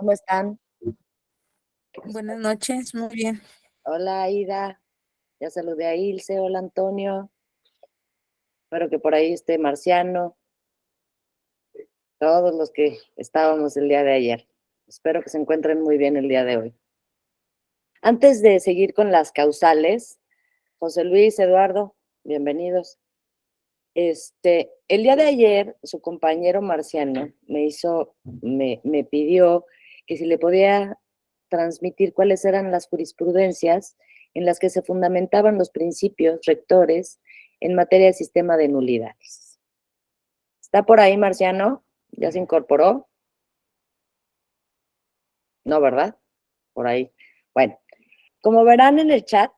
¿Cómo están? Buenas noches, muy bien. Hola, Aida. Ya saludé a Ilse. Hola, Antonio. Espero que por ahí esté Marciano. Todos los que estábamos el día de ayer. Espero que se encuentren muy bien el día de hoy. Antes de seguir con las causales, José Luis, Eduardo, bienvenidos. El día de ayer, su compañero Marciano me pidió que si le podía transmitir cuáles eran las jurisprudencias en las que se fundamentaban los principios rectores en materia de sistema de nulidades. ¿Está por ahí, Marciano? ¿Ya se incorporó? No, ¿verdad? Por ahí. Bueno, como verán en el chat,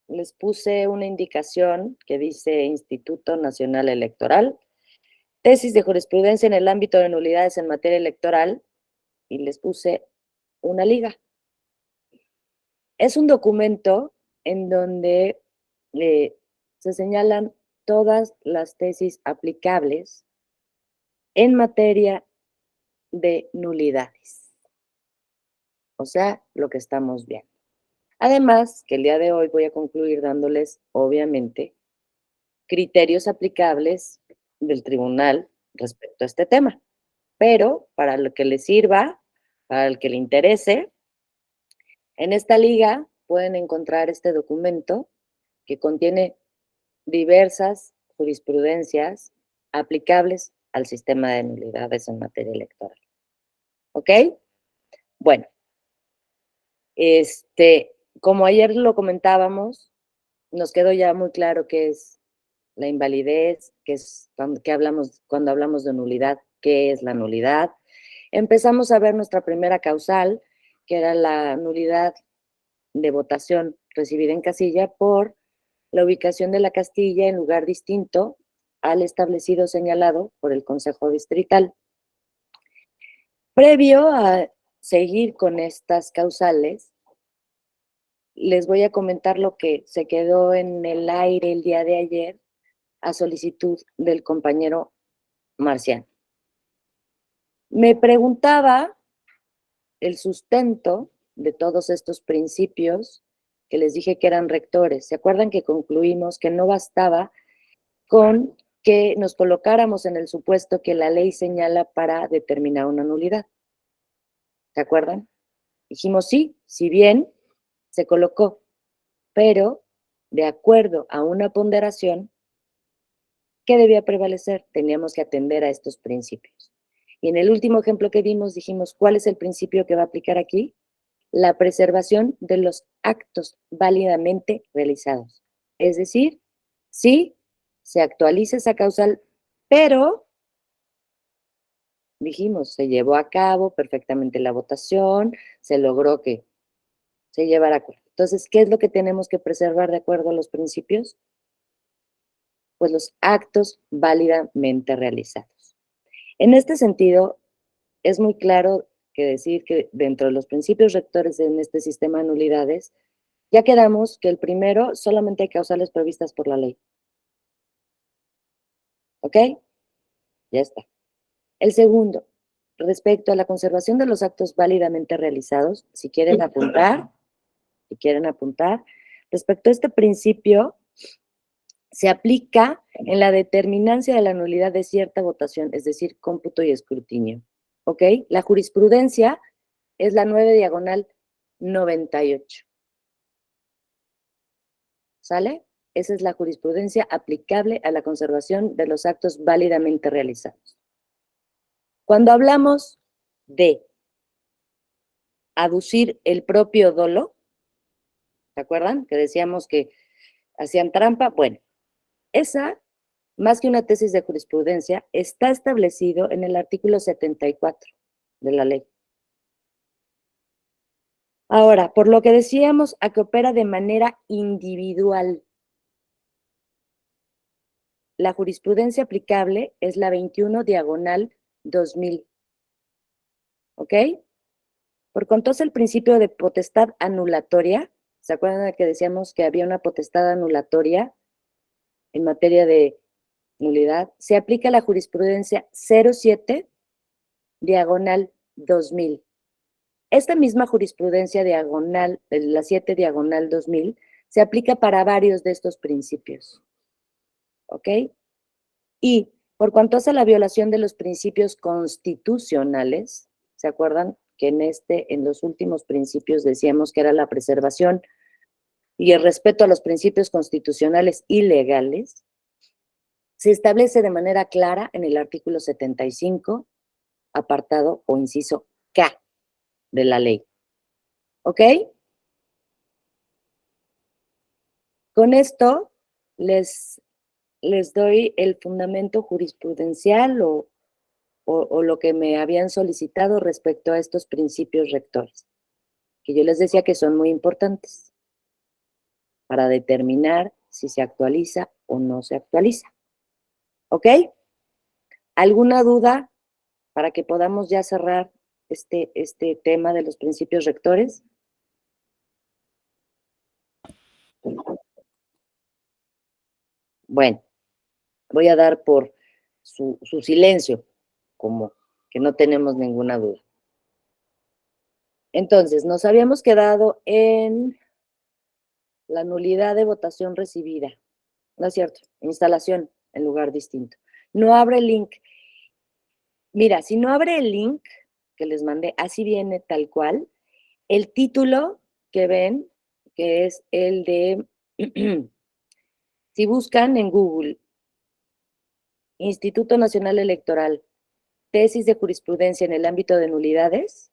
les puse una indicación que dice Instituto Nacional Electoral, tesis de jurisprudencia en el ámbito de nulidades en materia electoral, y les puse una liga. Es un documento en donde eh, se señalan todas las tesis aplicables en materia de nulidades, o sea, lo que estamos viendo. Además, que el día de hoy voy a concluir dándoles, obviamente, criterios aplicables del tribunal respecto a este tema. Pero para lo que les sirva, para el que le interese, en esta liga pueden encontrar este documento que contiene diversas jurisprudencias aplicables al sistema de nulidades en materia electoral. ¿Ok? Bueno, como ayer lo comentábamos, nos quedó ya muy claro qué es la invalidez, cuando hablamos de nulidad, qué es la nulidad. Empezamos a ver nuestra primera causal, que era la nulidad de votación recibida en casilla por la ubicación de la casilla en lugar distinto al establecido señalado por el Consejo Distrital. Previo a seguir con estas causales, les voy a comentar lo que se quedó en el aire el día de ayer a solicitud del compañero Marciano. Me preguntaba el sustento de todos estos principios que les dije que eran rectores. ¿Se acuerdan que concluimos que no bastaba con que nos colocáramos en el supuesto que la ley señala para determinar una nulidad? ¿Se acuerdan? Dijimos sí, si bien se colocó, pero de acuerdo a una ponderación, ¿qué debía prevalecer? Teníamos que atender a estos principios. Y en el último ejemplo que dimos dijimos, ¿cuál es el principio que va a aplicar aquí? La preservación de los actos válidamente realizados. Es decir, sí, se actualiza esa causal, pero dijimos, se llevó a cabo perfectamente la votación, se logró que se llevara a cabo. Entonces, ¿qué es lo que tenemos que preservar de acuerdo a los principios? Pues los actos válidamente realizados. En este sentido, es muy claro que decir que dentro de los principios rectores en este sistema de nulidades, ya quedamos que el primero solamente hay causales previstas por la ley. ¿Ok? Ya está. El segundo, respecto a la conservación de los actos válidamente realizados, si quieren apuntar, respecto a este principio, se aplica en la determinancia de la nulidad de cierta votación, es decir, cómputo y escrutinio. ¿Ok? La jurisprudencia es la 9 diagonal 98. ¿Sale? Esa es la jurisprudencia aplicable a la conservación de los actos válidamente realizados. Cuando hablamos de aducir el propio dolo, ¿se acuerdan? Que decíamos que hacían trampa. Bueno, esa, más que una tesis de jurisprudencia, está establecido en el artículo 74 de la ley. Ahora, por lo que decíamos, a que opera de manera individual. La jurisprudencia aplicable es la 21 diagonal 2000. ¿Ok? Por entonces el principio de potestad anulatoria, ¿se acuerdan de que decíamos que había una potestad anulatoria en materia de nulidad? Se aplica la jurisprudencia 07 diagonal 2000. Esta misma jurisprudencia diagonal, la 7 diagonal 2000, se aplica para varios de estos principios. ¿Ok? Y por cuanto hace la violación de los principios constitucionales, ¿se acuerdan que en los últimos principios decíamos que era la preservación y el respeto a los principios constitucionales y legales? Se establece de manera clara en el artículo 75, apartado o inciso K de la ley. ¿Ok? Con esto les doy el fundamento jurisprudencial o lo que me habían solicitado respecto a estos principios rectores, que yo les decía que son muy importantes para determinar si se actualiza o no se actualiza. ¿Ok? ¿Alguna duda para que podamos ya cerrar este tema de los principios rectores? Bueno, voy a dar por su silencio, como que no tenemos ninguna duda. Entonces, nos habíamos quedado en la nulidad de votación recibida. No es cierto, instalación en lugar distinto. No abre el link. Mira, si no abre el link que les mandé, así viene tal cual. El título que ven, que es el de, si buscan en Google, Instituto Nacional Electoral, tesis de jurisprudencia en el ámbito de nulidades,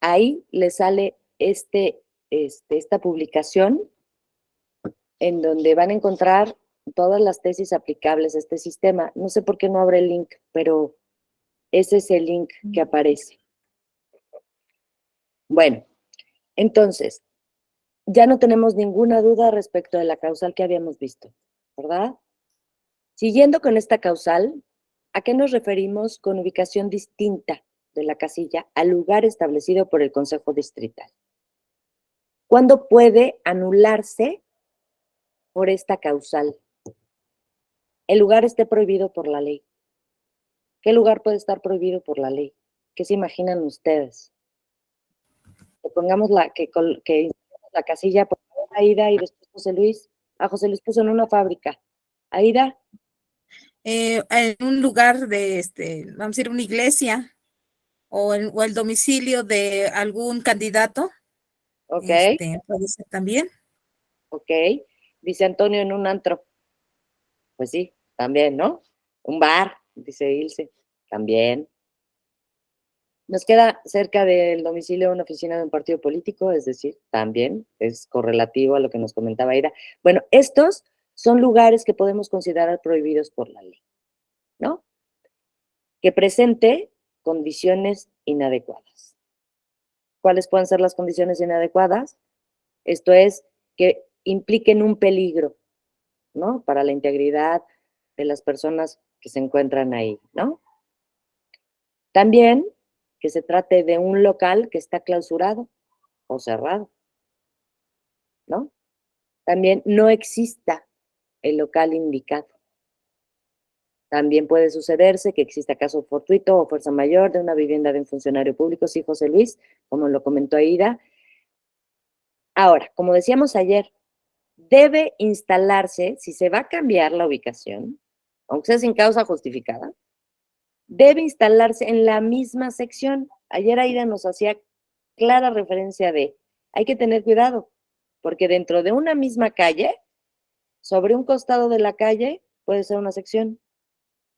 ahí les sale esta publicación en donde van a encontrar todas las tesis aplicables a este sistema. No sé por qué no abre el link, pero ese es el link que aparece. Bueno, entonces, ya no tenemos ninguna duda respecto de la causal que habíamos visto, ¿verdad? Siguiendo con esta causal, ¿a qué nos referimos con ubicación distinta de la casilla al lugar establecido por el Consejo Distrital? ¿Cuándo puede anularse por esta causal? El lugar esté prohibido por la ley. ¿Qué lugar puede estar prohibido por la ley? ¿Qué se imaginan ustedes? Que pongamos la casilla por Aida y después José Luis. A José Luis puso en una fábrica. Aida. En un lugar de, vamos a decir, una iglesia o el domicilio de algún candidato. Ok. Puede ser también. Ok. Dice Antonio en un antro. Pues sí, también, ¿no? Un bar, dice Ilse. También. Nos queda cerca del domicilio una oficina de un partido político, es decir, también es correlativo a lo que nos comentaba Aida. Bueno, estos son lugares que podemos considerar prohibidos por la ley, ¿no? Que presente condiciones inadecuadas. ¿Cuáles pueden ser las condiciones inadecuadas? Esto es, que impliquen un peligro, ¿no? Para la integridad de las personas que se encuentran ahí, ¿no? También que se trate de un local que está clausurado o cerrado, ¿no? También no exista el local indicado. También puede sucederse que exista caso fortuito o fuerza mayor de una vivienda de un funcionario público, sí, José Luis, como lo comentó Aida. Ahora, como decíamos ayer, debe instalarse, si se va a cambiar la ubicación, aunque sea sin causa justificada, debe instalarse en la misma sección. Ayer Aida nos hacía clara referencia de, hay que tener cuidado, porque dentro de una misma calle, sobre un costado de la calle puede ser una sección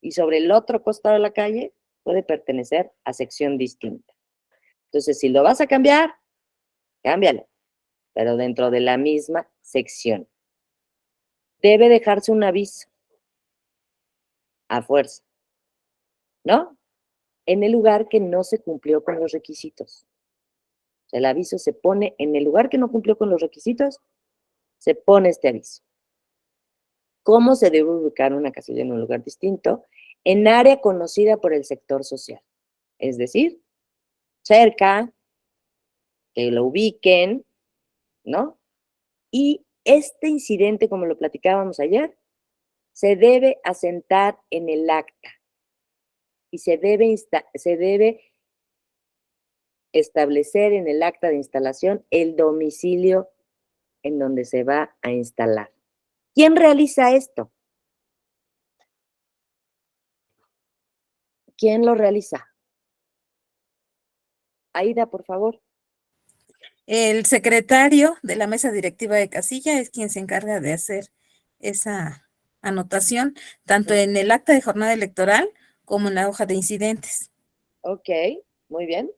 y sobre el otro costado de la calle puede pertenecer a sección distinta. Entonces, si lo vas a cambiar, cámbialo, pero dentro de la misma sección. Debe dejarse un aviso a fuerza, ¿no? En el lugar que no se cumplió con los requisitos. El aviso se pone en el lugar que no cumplió con los requisitos, se pone este aviso. ¿Cómo se debe ubicar una casilla en un lugar distinto? En área conocida por el sector social. Es decir, cerca, que lo ubiquen, ¿no? Y este incidente, como lo platicábamos ayer, se debe asentar en el acta y se debe establecer en el acta de instalación el domicilio en donde se va a instalar. ¿Quién realiza esto? ¿Quién lo realiza? Aida, por favor. El secretario de la mesa directiva de casilla es quien se encarga de hacer esa anotación, tanto en el acta de jornada electoral como en la hoja de incidentes. Ok, muy bien.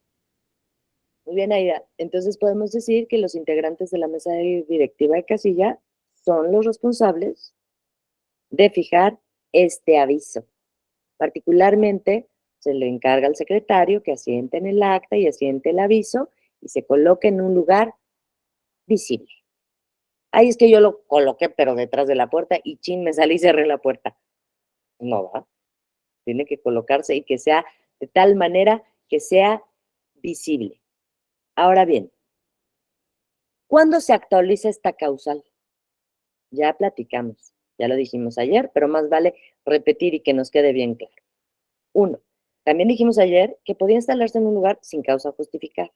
Muy bien, Aida. Entonces podemos decir que los integrantes de la mesa directiva de casilla son los responsables de fijar este aviso. Particularmente se le encarga al secretario que asiente en el acta y asiente el aviso y se coloque en un lugar visible. Ahí es que yo lo coloqué, pero detrás de la puerta y chin, me salí y cerré la puerta. No va. Tiene que colocarse y que sea de tal manera que sea visible. Ahora bien, ¿cuándo se actualiza esta causal? Ya platicamos, ya lo dijimos ayer, pero más vale repetir y que nos quede bien claro. Uno, también dijimos ayer que podía instalarse en un lugar sin causa justificada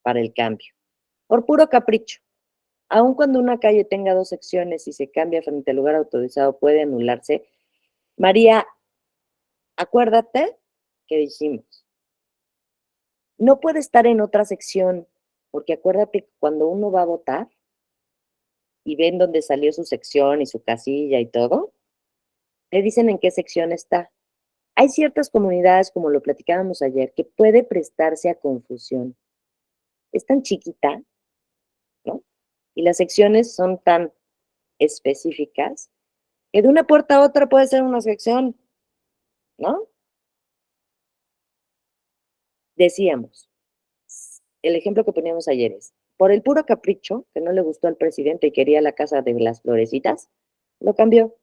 para el cambio, por puro capricho. Aun cuando una calle tenga dos secciones y se cambia frente al lugar autorizado, puede anularse. María, acuérdate que dijimos, no puede estar en otra sección, porque acuérdate que cuando uno va a votar y ven dónde salió su sección y su casilla y todo, le dicen en qué sección está. Hay ciertas comunidades, como lo platicábamos ayer, que puede prestarse a confusión. Es tan chiquita, ¿no? Y las secciones son tan específicas que de una puerta a otra puede ser una sección, ¿no? Decíamos, el ejemplo que poníamos ayer es, por el puro capricho, que no le gustó al presidente y quería la casa de las florecitas, lo cambió.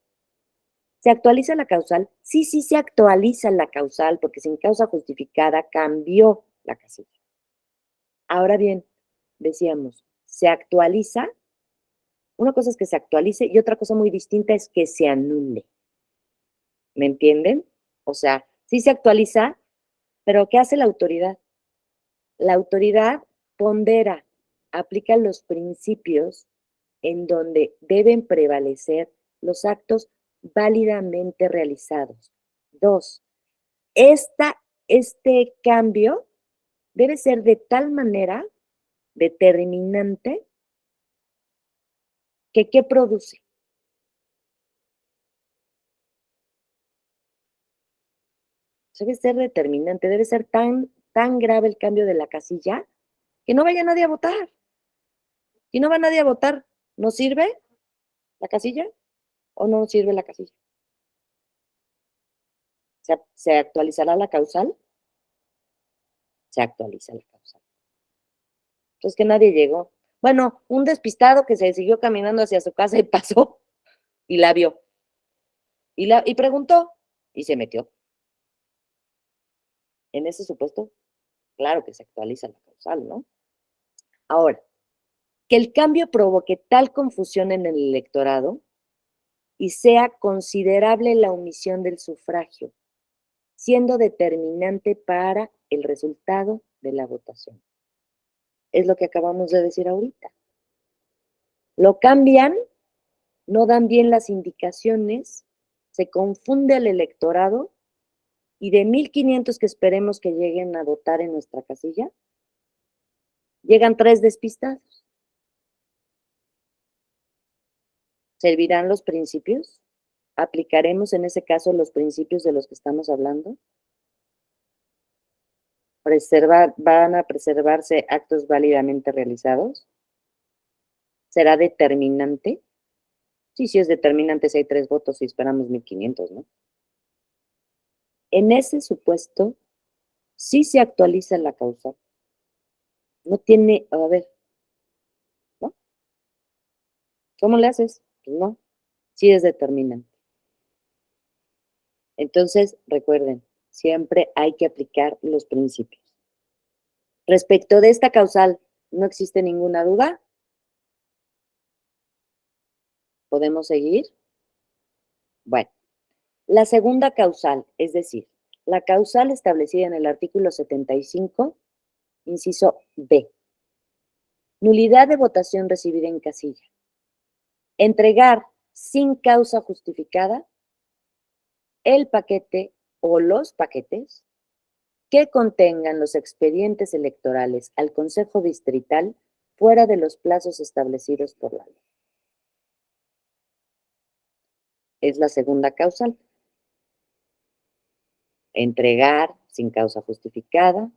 ¿Se actualiza la causal? Sí, sí se actualiza la causal, porque sin causa justificada cambió la casilla. Ahora bien, decíamos, se actualiza, una cosa es que se actualice y otra cosa muy distinta es que se anule. ¿Me entienden? O sea, sí se actualiza, pero ¿qué hace la autoridad? La autoridad pondera, aplica los principios en donde deben prevalecer los actos válidamente realizados. Dos, este cambio debe ser de tal manera determinante que ¿qué produce? Debe ser determinante, debe ser tan grave el cambio de la casilla que no vaya nadie a votar. Si no va nadie a votar, ¿no sirve la casilla o no sirve la casilla? ¿Se actualizará la causal? Se actualiza la causal. Entonces que nadie llegó. Bueno, un despistado que se siguió caminando hacia su casa y pasó y la vio. Y preguntó y se metió. En ese supuesto, claro que se actualiza la causal, ¿no? Ahora, que el cambio provoque tal confusión en el electorado y sea considerable la omisión del sufragio, siendo determinante para el resultado de la votación. Es lo que acabamos de decir ahorita. Lo cambian, no dan bien las indicaciones, se confunde al electorado y de 1,500 que esperemos que lleguen a votar en nuestra casilla, llegan 3 despistados. ¿Servirán los principios? ¿Aplicaremos en ese caso los principios de los que estamos hablando? ¿Van a preservarse actos válidamente realizados? ¿Será determinante? Sí, sí es determinante si hay 3 votos y esperamos 1,500, ¿no? En ese supuesto, sí se actualiza la causa. No tiene, a ver, ¿no? ¿Cómo le haces? Pues no, sí es determinante. Entonces, recuerden, siempre hay que aplicar los principios. Respecto de esta causal, ¿no existe ninguna duda? ¿Podemos seguir? Bueno, la segunda causal, es decir, la causal establecida en el artículo 75, Inciso B. Nulidad de votación recibida en casilla. Entregar sin causa justificada el paquete o los paquetes que contengan los expedientes electorales al Consejo Distrital fuera de los plazos establecidos por la ley. Es la segunda causal. Entregar sin causa justificada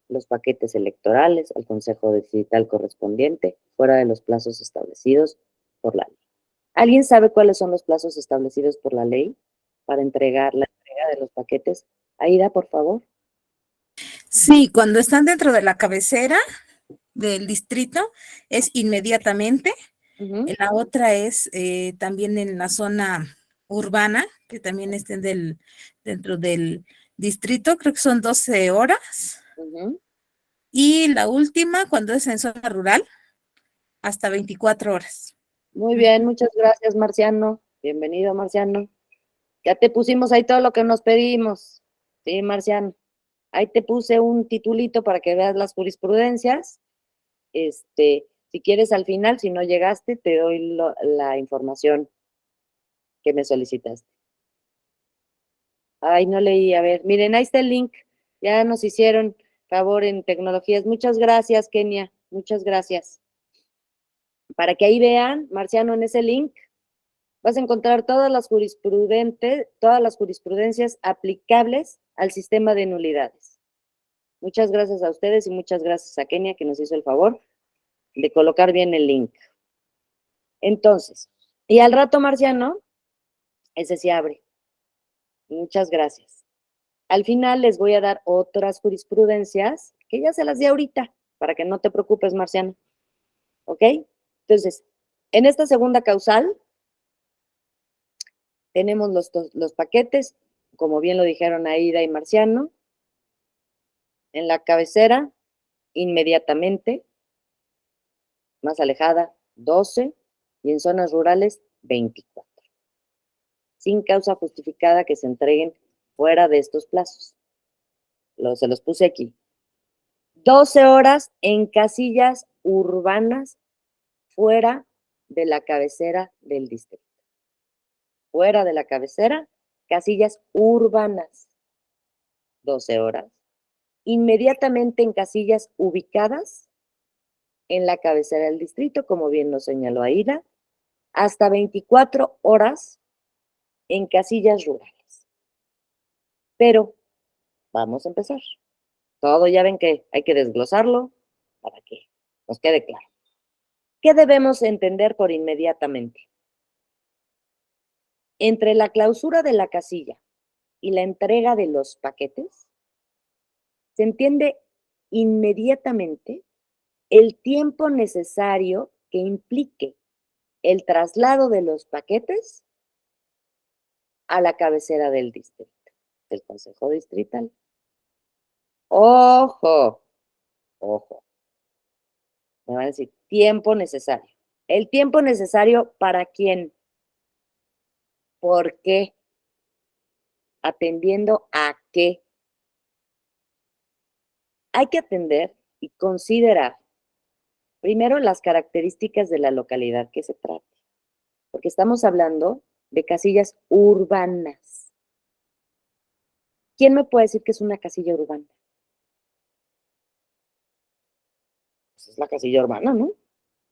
los paquetes electorales al Consejo Distrital correspondiente fuera de los plazos establecidos por la ley. ¿Alguien sabe cuáles son los plazos establecidos por la ley para entregar la entrega de los paquetes? Aida, por favor. Sí, cuando están dentro de la cabecera del distrito es inmediatamente. La otra es también en la zona urbana, que también estén dentro del distrito, creo que son 12 horas. Y la última, cuando es en zona rural, hasta 24 horas. Muy bien, muchas gracias, Marciano. Bienvenido, Marciano. Ya te pusimos ahí todo lo que nos pedimos. Sí, Marciano. Ahí te puse un titulito para que veas las jurisprudencias. Si quieres al final, si no llegaste, te doy la información que me solicitaste. Ay, no leí. A ver, miren, ahí está el link. Ya nos hicieron favor en tecnologías. Muchas gracias, Kenia. Muchas gracias. Para que ahí vean, Marciano, en ese link vas a encontrar todas las jurisprudencias aplicables al sistema de nulidades. Muchas gracias a ustedes y muchas gracias a Kenia que nos hizo el favor de colocar bien el link. Entonces, y al rato, Marciano, ese se abre. Muchas gracias. Al final les voy a dar otras jurisprudencias que ya se las di ahorita, para que no te preocupes, Marciano. ¿Ok? Entonces, en esta segunda causal, tenemos los paquetes, como bien lo dijeron Aida y Marciano, en la cabecera, inmediatamente, más alejada, 12, y en zonas rurales, 24. Sin causa justificada que se entreguen fuera de estos plazos. Se los puse aquí. 12 horas en casillas urbanas fuera de la cabecera del distrito. Fuera de la cabecera, casillas urbanas, 12 horas. Inmediatamente en casillas ubicadas en la cabecera del distrito, como bien lo señaló Aida, hasta 24 horas en casillas rurales. Pero vamos a empezar. Todo ya ven que hay que desglosarlo para que nos quede claro. ¿Qué debemos entender por inmediatamente? Entre la clausura de la casilla y la entrega de los paquetes, se entiende inmediatamente el tiempo necesario que implique el traslado de los paquetes a la cabecera del distrito, del Consejo Distrital. Ojo, ojo. Me van a decir, tiempo necesario. ¿El tiempo necesario para quién? ¿Por qué? ¿Atendiendo a qué? Hay que atender y considerar primero las características de la localidad que se trate, porque estamos hablando de casillas urbanas. ¿Quién me puede decir que es una casilla urbana? Pues es la casilla urbana, ¿no?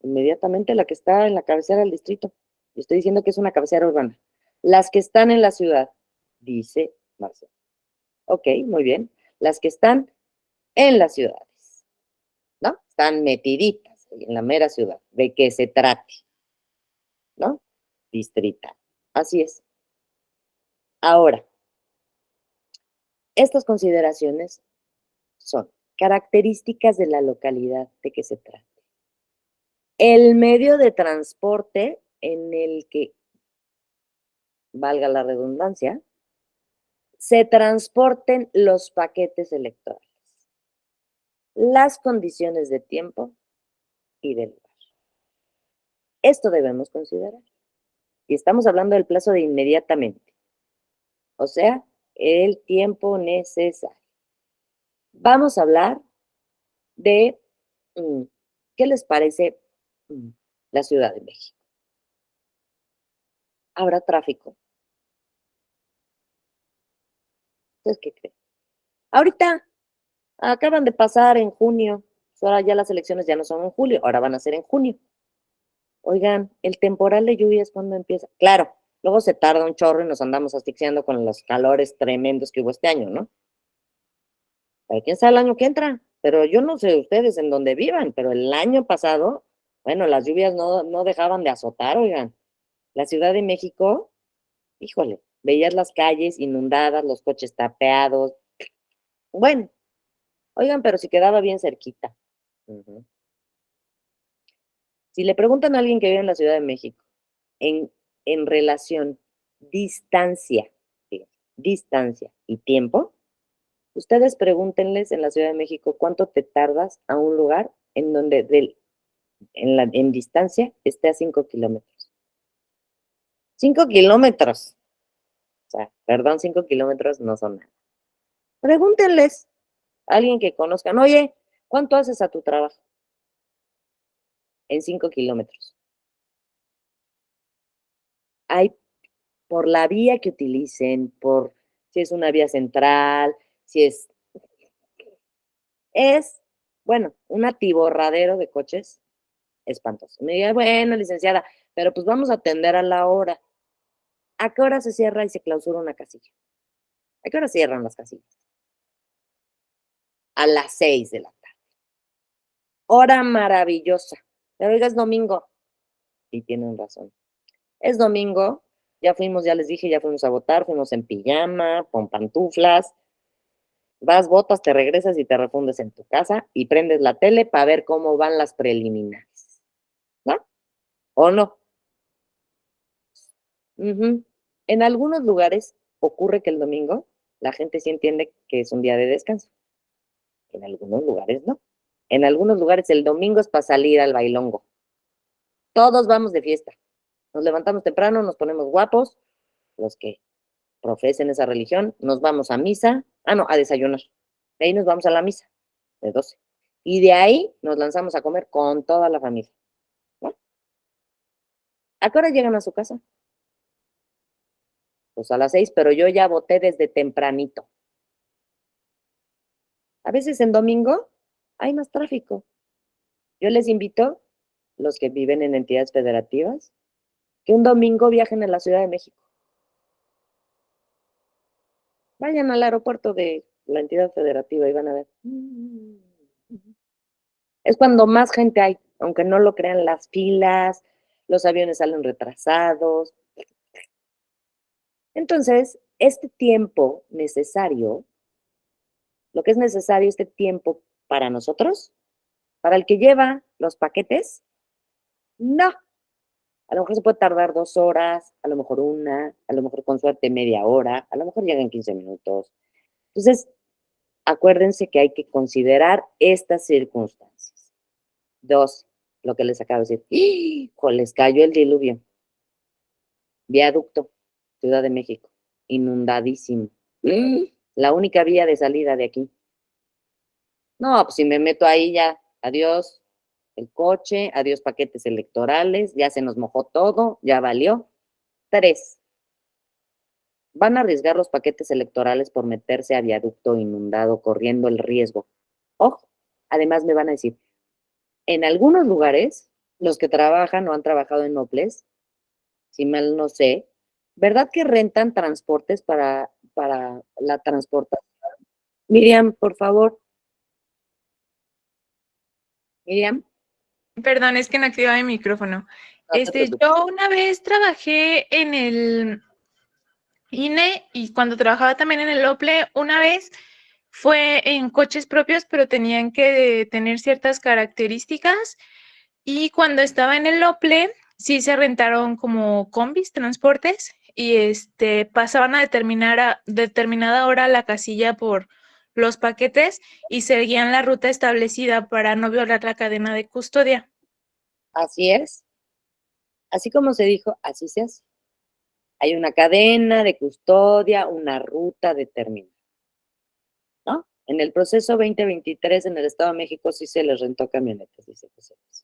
Inmediatamente la que está en la cabecera del distrito. Yo estoy diciendo que es una cabecera urbana. Las que están en la ciudad, dice Marcelo. Ok, muy bien. Las que están en las ciudades, ¿no? Están metiditas en la mera ciudad. ¿De qué se trate? ¿No? Distrital. Así es. Ahora, estas consideraciones son características de la localidad de que se trate. El medio de transporte en el que, valga la redundancia, se transporten los paquetes electorales. Las condiciones de tiempo y de lugar. Esto debemos considerar. Y estamos hablando del plazo de inmediatamente. O sea, el tiempo necesario. Vamos a hablar de qué les parece la Ciudad de México. ¿Habrá tráfico? ¿Ustedes qué creen? Ahorita acaban de pasar en junio, ahora ya las elecciones ya no son en julio, ahora van a ser en junio. Oigan, el temporal de lluvias, ¿cuándo empieza? Claro, luego se tarda un chorro y nos andamos asfixiando con los calores tremendos que hubo este año, ¿no? Pero quién sabe el año que entra. Pero yo no sé ustedes en dónde vivan, pero el año pasado, bueno, las lluvias no dejaban de azotar, oigan. La Ciudad de México, híjole, veías las calles inundadas, los coches tapeados. Bueno, oigan, pero si quedaba bien cerquita. Ujú. Si le preguntan a alguien que vive en la Ciudad de México, en, en relación distancia, fíjense, distancia y tiempo, ustedes pregúntenles en la Ciudad de México cuánto te tardas a un lugar en donde en distancia esté a 5 kilómetros. 5 kilómetros. O sea, perdón, 5 kilómetros no son nada. Pregúntenles a alguien que conozcan, oye, ¿cuánto haces a tu trabajo? En 5 kilómetros. Hay por la vía que utilicen, por si es una vía central, si es, bueno, un atiborradero de coches espantoso. Me diga, bueno, licenciada, pero pues vamos a atender a la hora. ¿A qué hora se cierra y se clausura una casilla? ¿A qué hora cierran las casillas? A las 6 de la tarde. Hora maravillosa. Pero oiga, es domingo. Y tienen razón. Es domingo, ya fuimos, ya les dije, ya fuimos a votar, fuimos en pijama, con pantuflas, vas, votas, te regresas y te refundes en tu casa y prendes la tele para ver cómo van las preliminares, ¿no? ¿O no? Ujú. En algunos lugares ocurre que el domingo la gente sí entiende que es un día de descanso. En algunos lugares no. En algunos lugares el domingo es para salir al bailongo. Todos vamos de fiesta. Nos levantamos temprano, nos ponemos guapos, los que profesen esa religión, nos vamos a misa, no, a desayunar. De ahí nos vamos a la misa, de 12. Y de ahí nos lanzamos a comer con toda la familia. ¿No? ¿A qué hora llegan a su casa? Pues a las 6, pero yo ya voté desde tempranito. A veces en domingo hay más tráfico. Yo les invito, los que viven en entidades federativas, que un domingo viajen a la Ciudad de México. Vayan al aeropuerto de la entidad federativa y van a ver. Es cuando más gente hay, aunque no lo crean, las filas, los aviones salen retrasados. Entonces, este tiempo necesario, lo que es necesario, este tiempo para nosotros, para el que lleva los paquetes, no. A lo mejor se puede tardar 2 horas, a lo mejor una, a lo mejor con suerte media hora, a lo mejor llegan 15 minutos. Entonces, acuérdense que hay que considerar estas circunstancias. 2, lo que les acabo de decir. ¡Ah! Les cayó el diluvio. Viaducto, Ciudad de México, inundadísimo. La única vía de salida de aquí. No, pues si me meto ahí ya, adiós el coche, adiós paquetes electorales, ya se nos mojó todo, ya valió. 3, van a arriesgar los paquetes electorales por meterse a viaducto inundado, corriendo el riesgo. Ojo, además me van a decir, en algunos lugares, los que trabajan o han trabajado en Noples, si mal no sé, ¿verdad que rentan transportes para la transportación? Miriam, por favor. Miriam, Perdón, es que no activaba mi micrófono. no te preocupes. Yo una vez trabajé en el INE y cuando trabajaba también en el OPLE, una vez fue en coches propios, pero tenían que tener ciertas características. Y cuando estaba en el OPLE, sí se rentaron como combis, transportes, y pasaban a determinada hora la casilla por los paquetes y seguían la ruta establecida para no violar la cadena de custodia. Así es. Así como se dijo, así se hace. Hay una cadena de custodia, una ruta determinada, ¿no? En el proceso 2023 en el Estado de México sí se les rentó camionetas, dice José Luis.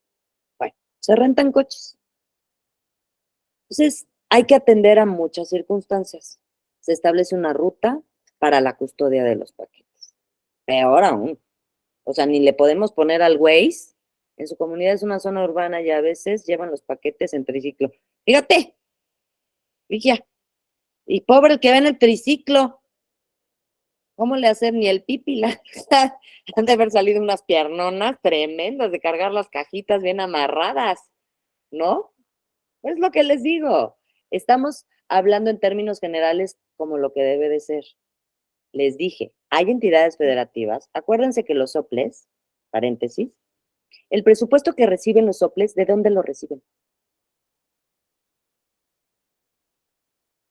Bueno, se rentan coches. Entonces, hay que atender a muchas circunstancias. Se establece una ruta para la custodia de los paquetes. Peor aún. O sea, ni le podemos poner al Waze. En su comunidad es una zona urbana y a veces llevan los paquetes en triciclo. Fíjate, Vigia. Y pobre el que va en el triciclo. ¿Cómo le hacen ni el pipi? Han de haber salido unas piernonas tremendas de cargar las cajitas bien amarradas, ¿no? Es lo que les digo. Estamos hablando en términos generales como lo que debe de ser. Les dije, hay entidades federativas. Acuérdense que los soples, paréntesis, el presupuesto que reciben los soples, ¿de dónde lo reciben?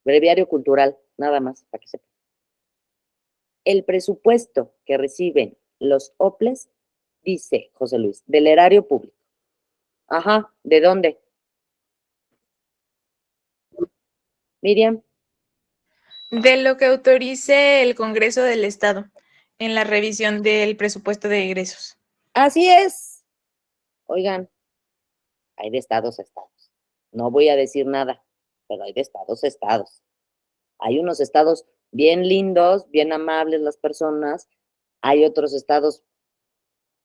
Breviario cultural, nada más, para que sepan. El presupuesto que reciben los OPLES, dice José Luis, del erario público. Ajá, ¿de dónde? Miriam. De lo que autorice el Congreso del Estado en la revisión del presupuesto de egresos. Así es. Oigan, hay de estados a estados. No voy a decir nada, pero hay de estados a estados. Hay unos estados bien lindos, bien amables las personas. Hay otros estados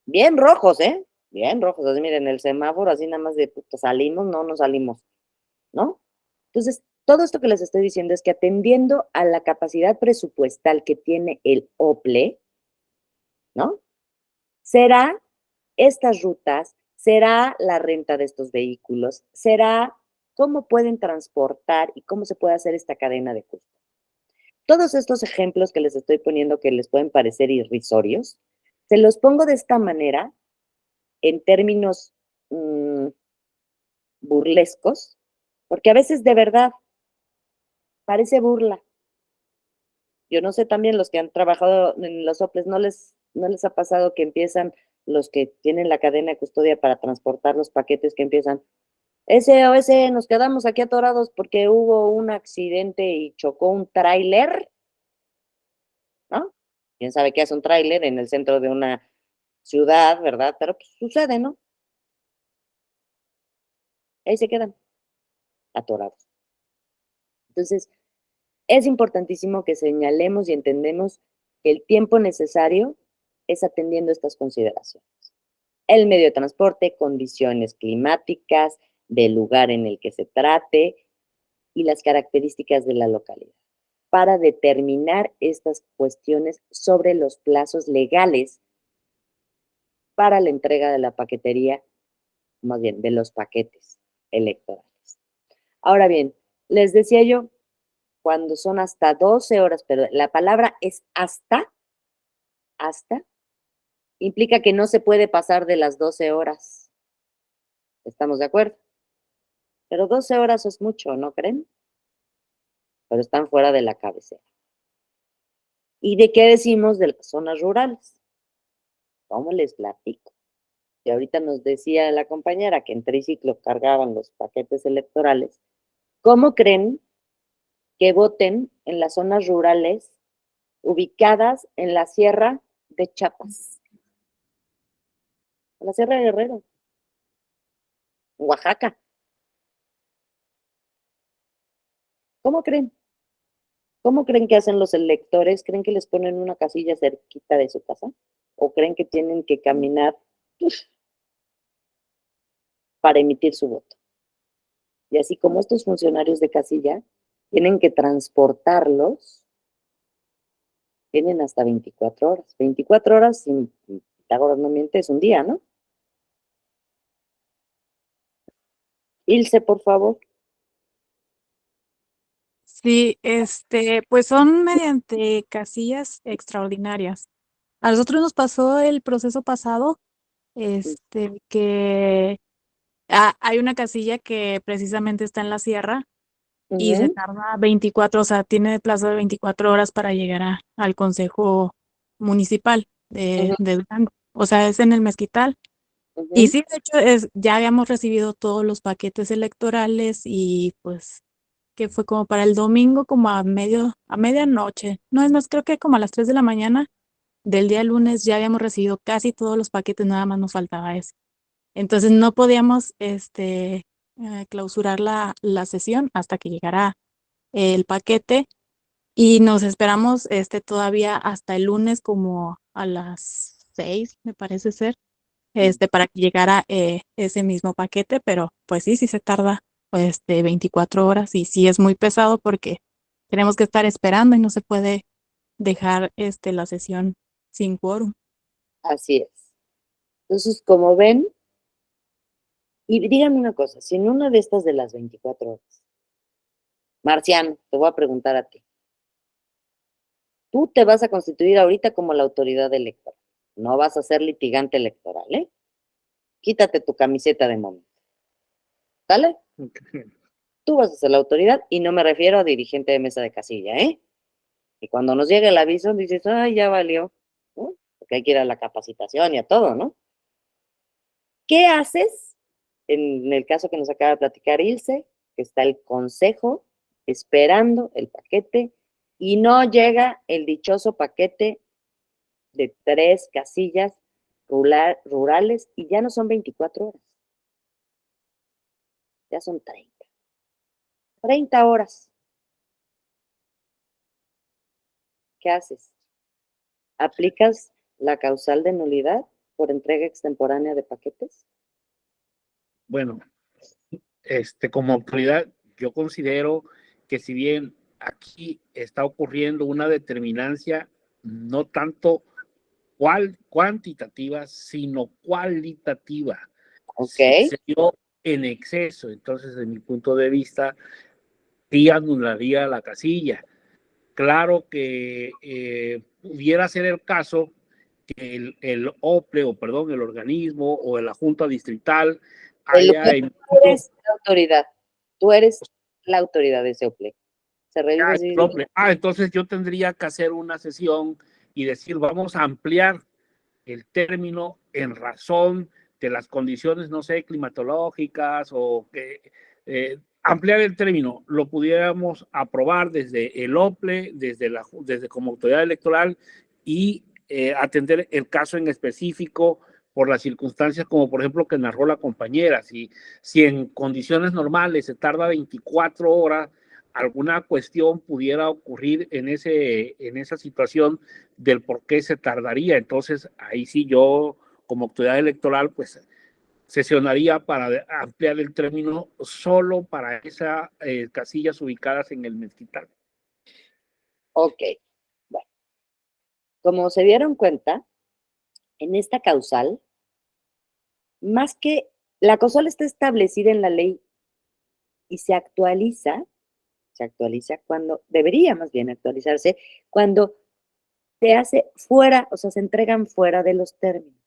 bien rojos, ¿eh? Bien rojos. Así, miren, el semáforo así nada más de puta, salimos, no salimos, ¿no? Entonces, todo esto que les estoy diciendo es que atendiendo a la capacidad presupuestal que tiene el OPLE, ¿no? Será estas rutas, será la renta de estos vehículos, será cómo pueden transportar y cómo se puede hacer esta cadena de costo. Todos estos ejemplos que les estoy poniendo que les pueden parecer irrisorios, se los pongo de esta manera en términos burlescos, porque a veces de verdad parece burla. Yo no sé también los que han trabajado en los soples, ¿no les ha pasado que empiezan los que tienen la cadena de custodia para transportar los paquetes que empiezan? SOS, nos quedamos aquí atorados porque hubo un accidente y chocó un tráiler, ¿no? ¿Quién sabe qué hace un tráiler en el centro de una ciudad, verdad? Pero pues sucede, ¿no? Ahí se quedan atorados. Entonces, es importantísimo que señalemos y entendemos que el tiempo necesario es atendiendo estas consideraciones. El medio de transporte, condiciones climáticas, del lugar en el que se trate y las características de la localidad, para determinar estas cuestiones sobre los plazos legales para la entrega de la paquetería, más bien de los paquetes electorales. Ahora bien, les decía yo, cuando son hasta 12 horas, pero la palabra es hasta, implica que no se puede pasar de las 12 horas. ¿Estamos de acuerdo? Pero 12 horas es mucho, ¿no creen? Pero están fuera de la cabecera. ¿Y de qué decimos de las zonas rurales? ¿Cómo les platico? Y ahorita nos decía la compañera que en triciclo cargaban los paquetes electorales. ¿Cómo creen que voten en las zonas rurales ubicadas en la Sierra de Chiapas? En la Sierra de Guerrero, en Oaxaca. ¿Cómo creen? ¿Cómo creen que hacen los electores? ¿Creen que les ponen una casilla cerquita de su casa? ¿O creen que tienen que caminar para emitir su voto? Y así como estos funcionarios de casilla tienen que transportarlos, tienen hasta 24 horas. 24 horas, sin Pitágoras no miente, es un día, ¿no? Ilse, por favor. Sí, pues son mediante casillas extraordinarias. A nosotros nos pasó el proceso pasado, que hay una casilla que precisamente está en la sierra y se tarda 24, o sea, tiene plazo de 24 horas para llegar al consejo municipal de Durango. O sea, es en el Mezquital. Y sí, de hecho, ya habíamos recibido todos los paquetes electorales y pues que fue como para el domingo, como a medianoche. No, es más, creo que como a las 3 de la mañana del día lunes ya habíamos recibido casi todos los paquetes, nada más nos faltaba eso. Entonces no podíamos clausurar la sesión hasta que llegara el paquete y nos esperamos todavía hasta el lunes como a las 6, me parece ser, para que llegara ese mismo paquete, pero pues sí se tarda 24 horas y sí es muy pesado porque tenemos que estar esperando y no se puede dejar la sesión sin quórum. Así es. Entonces, como ven, y díganme una cosa, si en una de estas de las 24 horas, Marciano, te voy a preguntar a ti, tú te vas a constituir ahorita como la autoridad electoral, no vas a ser litigante electoral, ¿eh? Quítate tu camiseta de momento, ¿sale? Tú vas a ser la autoridad y no me refiero a dirigente de mesa de casilla, ¿eh? Y cuando nos llegue el aviso dices, ay, ya valió, ¿no? Porque hay que ir a la capacitación y a todo, ¿no? ¿Qué haces en el caso que nos acaba de platicar Ilse, que está el consejo esperando el paquete y no llega el dichoso paquete de 3 casillas rurales y ya no son 24 horas, ya son 30 horas? ¿Qué haces? ¿Aplicas la causal de nulidad por entrega extemporánea de paquetes? Bueno, como autoridad, yo considero que si bien aquí está ocurriendo una determinancia no tanto cuantitativa, sino cualitativa, Ok. se dio en exceso. Entonces, desde mi punto de vista, sí anularía la casilla. Claro que pudiera ser el caso que el OPLE, o perdón, el organismo o la Junta Distrital haya Tú eres la autoridad, tú eres la autoridad de ese OPLE. Se revisa así. entonces yo tendría que hacer una sesión y decir, vamos a ampliar el término en razón de las condiciones, no sé, climatológicas o que ampliar el término. Lo pudiéramos aprobar desde el OPLE, desde como autoridad electoral y atender el caso en específico por las circunstancias, como por ejemplo que narró la compañera. Si en condiciones normales se tarda 24 horas, alguna cuestión pudiera ocurrir en esa situación del por qué se tardaría. Entonces, ahí sí yo, como autoridad electoral, pues sesionaría para ampliar el término solo para esas casillas ubicadas en el mezquital. Ok, bueno. Como se dieron cuenta, en esta causal, más que la causal está establecida en la ley y se actualiza cuando, debería más bien actualizarse, cuando se hace fuera, o sea, se entregan fuera de los términos.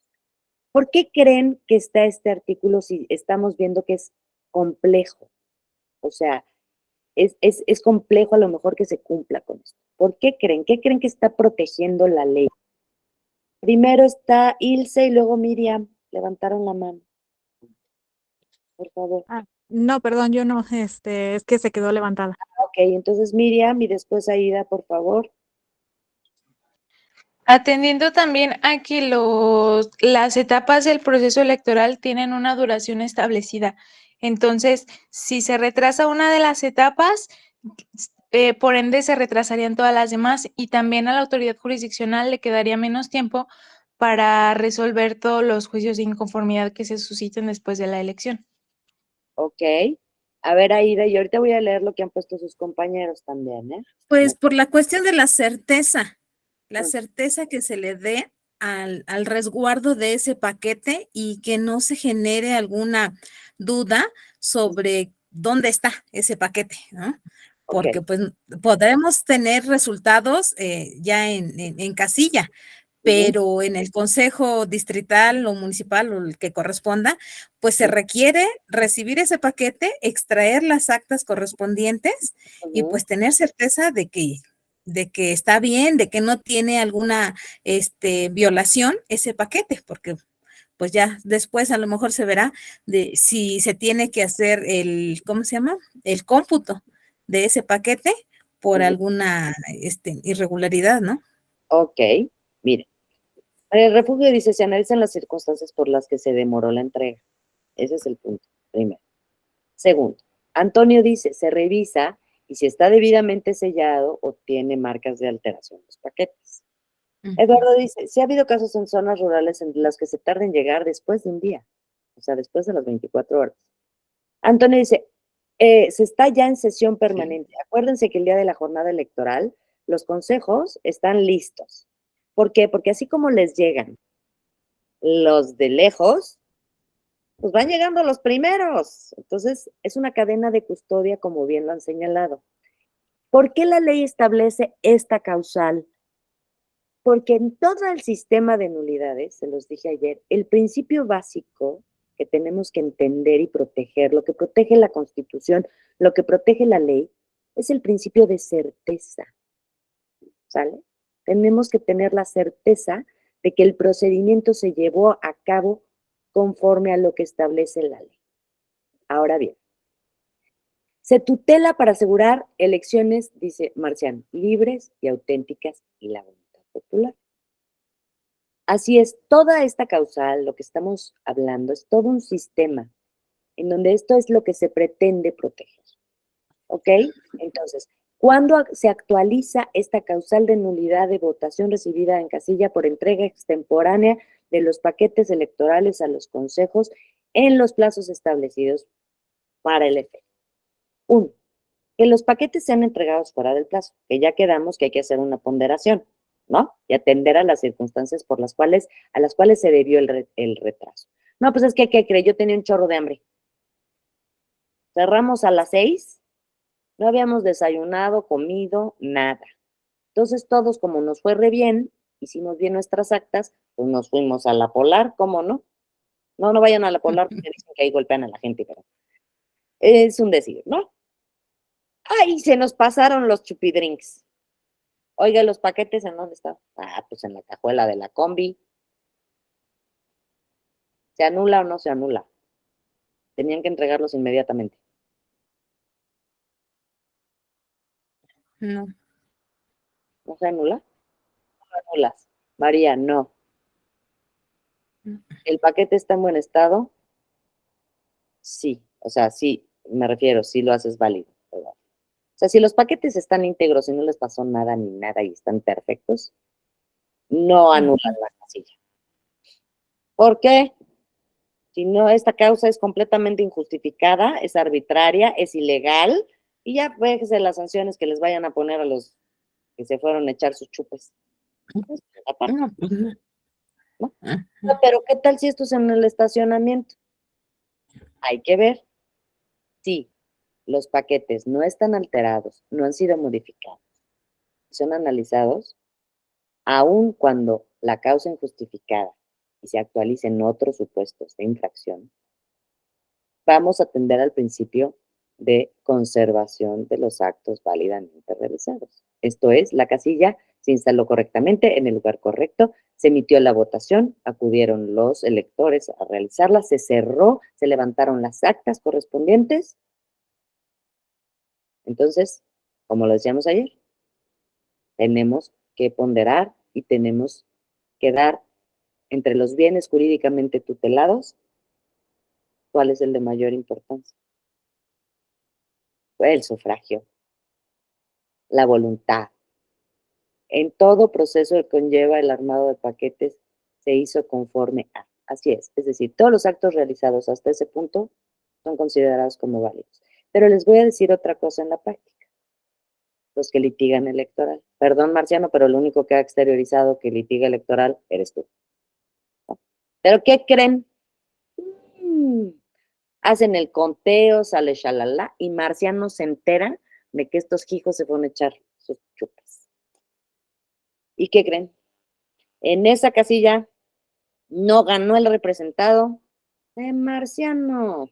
¿Por qué creen que está este artículo si estamos viendo que es complejo? O sea, es complejo a lo mejor que se cumpla con esto. ¿Por qué creen? ¿Qué creen que está protegiendo la ley? Primero está Ilse y luego Miriam. Levantaron la mano. Por favor. No, perdón, yo no, es que se quedó levantada. Ok, entonces Miriam y después Aida, por favor. Atendiendo también a que las etapas del proceso electoral tienen una duración establecida. Entonces, si se retrasa una de las etapas, por ende se retrasarían todas las demás y también a la autoridad jurisdiccional le quedaría menos tiempo para resolver todos los juicios de inconformidad que se susciten después de la elección. Ok. A ver, Aida, y ahorita voy a leer lo que han puesto sus compañeros también, ¿eh? Pues por la cuestión de la certeza que se le dé al resguardo de ese paquete y que no se genere alguna duda sobre dónde está ese paquete, ¿no? Porque pues podremos tener resultados ya en casilla, pero en el consejo distrital o municipal o el que corresponda, pues se requiere recibir ese paquete, extraer las actas correspondientes y pues tener certeza de que está bien, de que no tiene alguna violación ese paquete, porque pues ya después a lo mejor se verá de si se tiene que hacer ¿cómo se llama? El cómputo de ese paquete por alguna irregularidad, ¿no? Ok, mire, El refugio dice, se analizan las circunstancias por las que se demoró la entrega. Ese es el punto, primero. Segundo, Antonio dice, se revisa y si está debidamente sellado o tiene marcas de alteración los paquetes. Eduardo dice, sí ha habido casos en zonas rurales en las que se tarda en llegar después de un día, o sea, después de las 24 horas. Antonio dice, se está ya en sesión permanente. Sí. Acuérdense que el día de la jornada electoral, los consejos están listos. ¿Por qué? Porque así como les llegan los de lejos, pues van llegando los primeros. Entonces, es una cadena de custodia, como bien lo han señalado. ¿Por qué la ley establece esta causal? Porque en todo el sistema de nulidades, se los dije ayer, el principio básico que tenemos que entender y proteger, lo que protege la Constitución, lo que protege la ley, es el principio de certeza. ¿Sale? Tenemos que tener la certeza de que el procedimiento se llevó a cabo conforme a lo que establece la ley. Ahora bien, se tutela para asegurar elecciones, dice Marciano, libres y auténticas y la voluntad popular. Así es, toda esta causal, lo que estamos hablando, es todo un sistema en donde esto es lo que se pretende proteger. ¿Ok? Entonces, ¿cuándo se actualiza esta causal de nulidad de votación recibida en casilla por entrega extemporánea de los paquetes electorales a los consejos en los plazos establecidos para el efecto? 1. Que los paquetes sean entregados fuera del plazo, que ya quedamos que hay que hacer una ponderación, ¿no? Y atender a las circunstancias a las cuales se debió el retraso. No, pues es que, ¿qué cree? Yo tenía un chorro de hambre. Cerramos a las 6, no habíamos desayunado, comido, nada. Entonces todos, como nos fue re bien, hicimos bien nuestras actas, pues nos fuimos a la Polar, ¿cómo no? No vayan a la Polar porque dicen que ahí golpean a la gente, pero es un decir, ¿no? ¡Ay, se nos pasaron los chupidrinks! Oiga, ¿los paquetes en dónde están? Ah, pues en la cajuela de la combi. ¿Se anula o no se anula? Tenían que entregarlos inmediatamente. No. ¿No se anula? No anulas. María, no. ¿El paquete está en buen estado? Sí. O sea, sí, me refiero, sí lo haces válido. ¿Verdad? O sea, si los paquetes están íntegros y no les pasó nada ni nada y están perfectos, no anulan la casilla. ¿Por qué? Si no, esta causa es completamente injustificada, es arbitraria, es ilegal, y ya déjese las sanciones que les vayan a poner a los que se fueron a echar sus chupes. No, pues no. ¿No? No, pero ¿qué tal si esto es en el estacionamiento? Hay que ver. Sí, los paquetes no están alterados, no han sido modificados, son analizados, aun cuando la causa injustificada y se actualicen otros supuestos de infracción, vamos a atender al principio de conservación de los actos válidamente realizados. Esto es, la casilla se instaló correctamente en el lugar correcto, se emitió la votación, acudieron los electores a realizarla, se cerró, se levantaron las actas correspondientes. Entonces, como lo decíamos ayer, tenemos que ponderar y tenemos que dar entre los bienes jurídicamente tutelados, ¿cuál es el de mayor importancia? El sufragio, la voluntad. En todo proceso que conlleva el armado de paquetes se hizo conforme a. Así es decir, todos los actos realizados hasta ese punto son considerados como válidos. Pero les voy a decir otra cosa en la práctica. Los que litigan electoral. Perdón, Marciano, pero el único que ha exteriorizado que litiga electoral eres tú. ¿No? ¿Pero qué creen? Hacen el conteo, sale shalala, y Marciano se entera de que estos hijos se van a echar sus chupas. ¿Y qué creen? En esa casilla no ganó el representado de Marciano.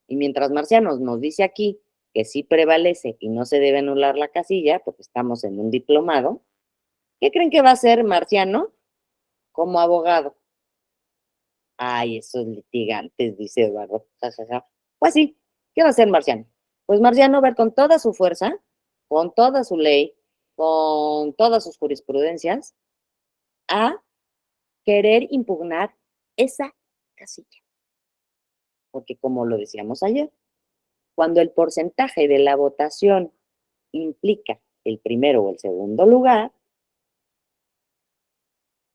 Y mientras Marciano nos dice aquí que sí prevalece y no se debe anular la casilla, porque estamos en un diplomado, ¿qué creen que va a hacer Marciano como abogado? Ay, esos litigantes, dice Eduardo. Pues sí, ¿qué va a hacer Marciano? Pues Marciano va a ver con toda su fuerza, con toda su ley, con todas sus jurisprudencias, a querer impugnar esa casilla. Porque como lo decíamos ayer, cuando el porcentaje de la votación implica el primero o el segundo lugar,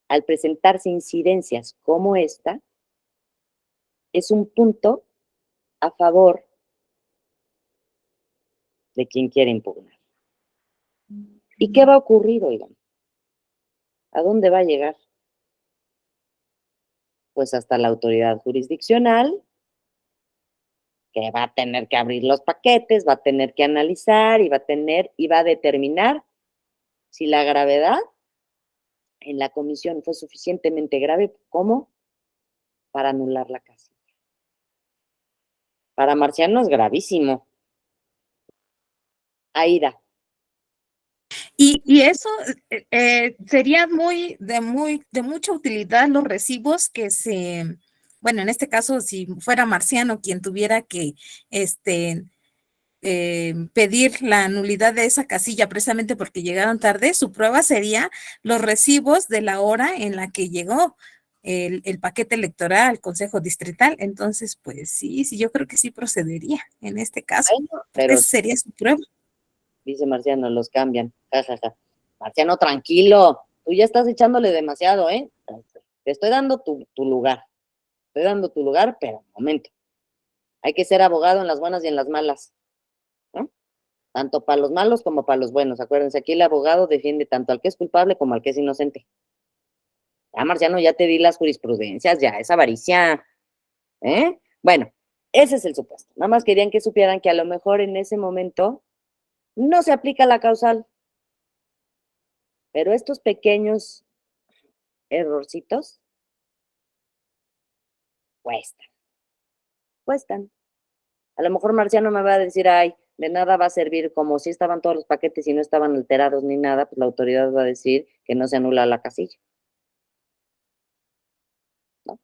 al presentarse incidencias como esta, es un punto a favor de quien quiere impugnar. ¿Y qué va a ocurrir, oigan? ¿A dónde va a llegar? Pues hasta la autoridad jurisdiccional, que va a tener que abrir los paquetes, va a tener que analizar y va a determinar si la gravedad en la comisión fue suficientemente grave como para anular la casilla. Para Marciano es gravísimo. Aida. Y eso sería de mucha utilidad los recibos que bueno, en este caso, si fuera Marciano quien tuviera que pedir la nulidad de esa casilla precisamente porque llegaron tarde, su prueba sería los recibos de la hora en la que llegó el paquete electoral al Consejo Distrital. Entonces, pues sí, yo creo que sí procedería en este caso. Bueno, pero esa sería su prueba. Dice Marciano, los cambian. Ja, ja, ja. Marciano, tranquilo. Tú ya estás echándole demasiado, ¿eh? Te estoy dando tu lugar. Estoy dando tu lugar, pero un momento. Hay que ser abogado en las buenas y en las malas, ¿no? Tanto para los malos como para los buenos. Acuérdense, aquí el abogado defiende tanto al que es culpable como al que es inocente. Ya, Marciano, ya te di las jurisprudencias, ya, es avaricia. ¿Eh? Bueno, ese es el supuesto. Nada más querían que supieran que a lo mejor en ese momento no se aplica la causal. Pero estos pequeños errorcitos cuestan. A lo mejor Marciano me va a decir, ay, de nada va a servir, como si estaban todos los paquetes y no estaban alterados ni nada, pues la autoridad va a decir que no se anula la casilla, ¿no?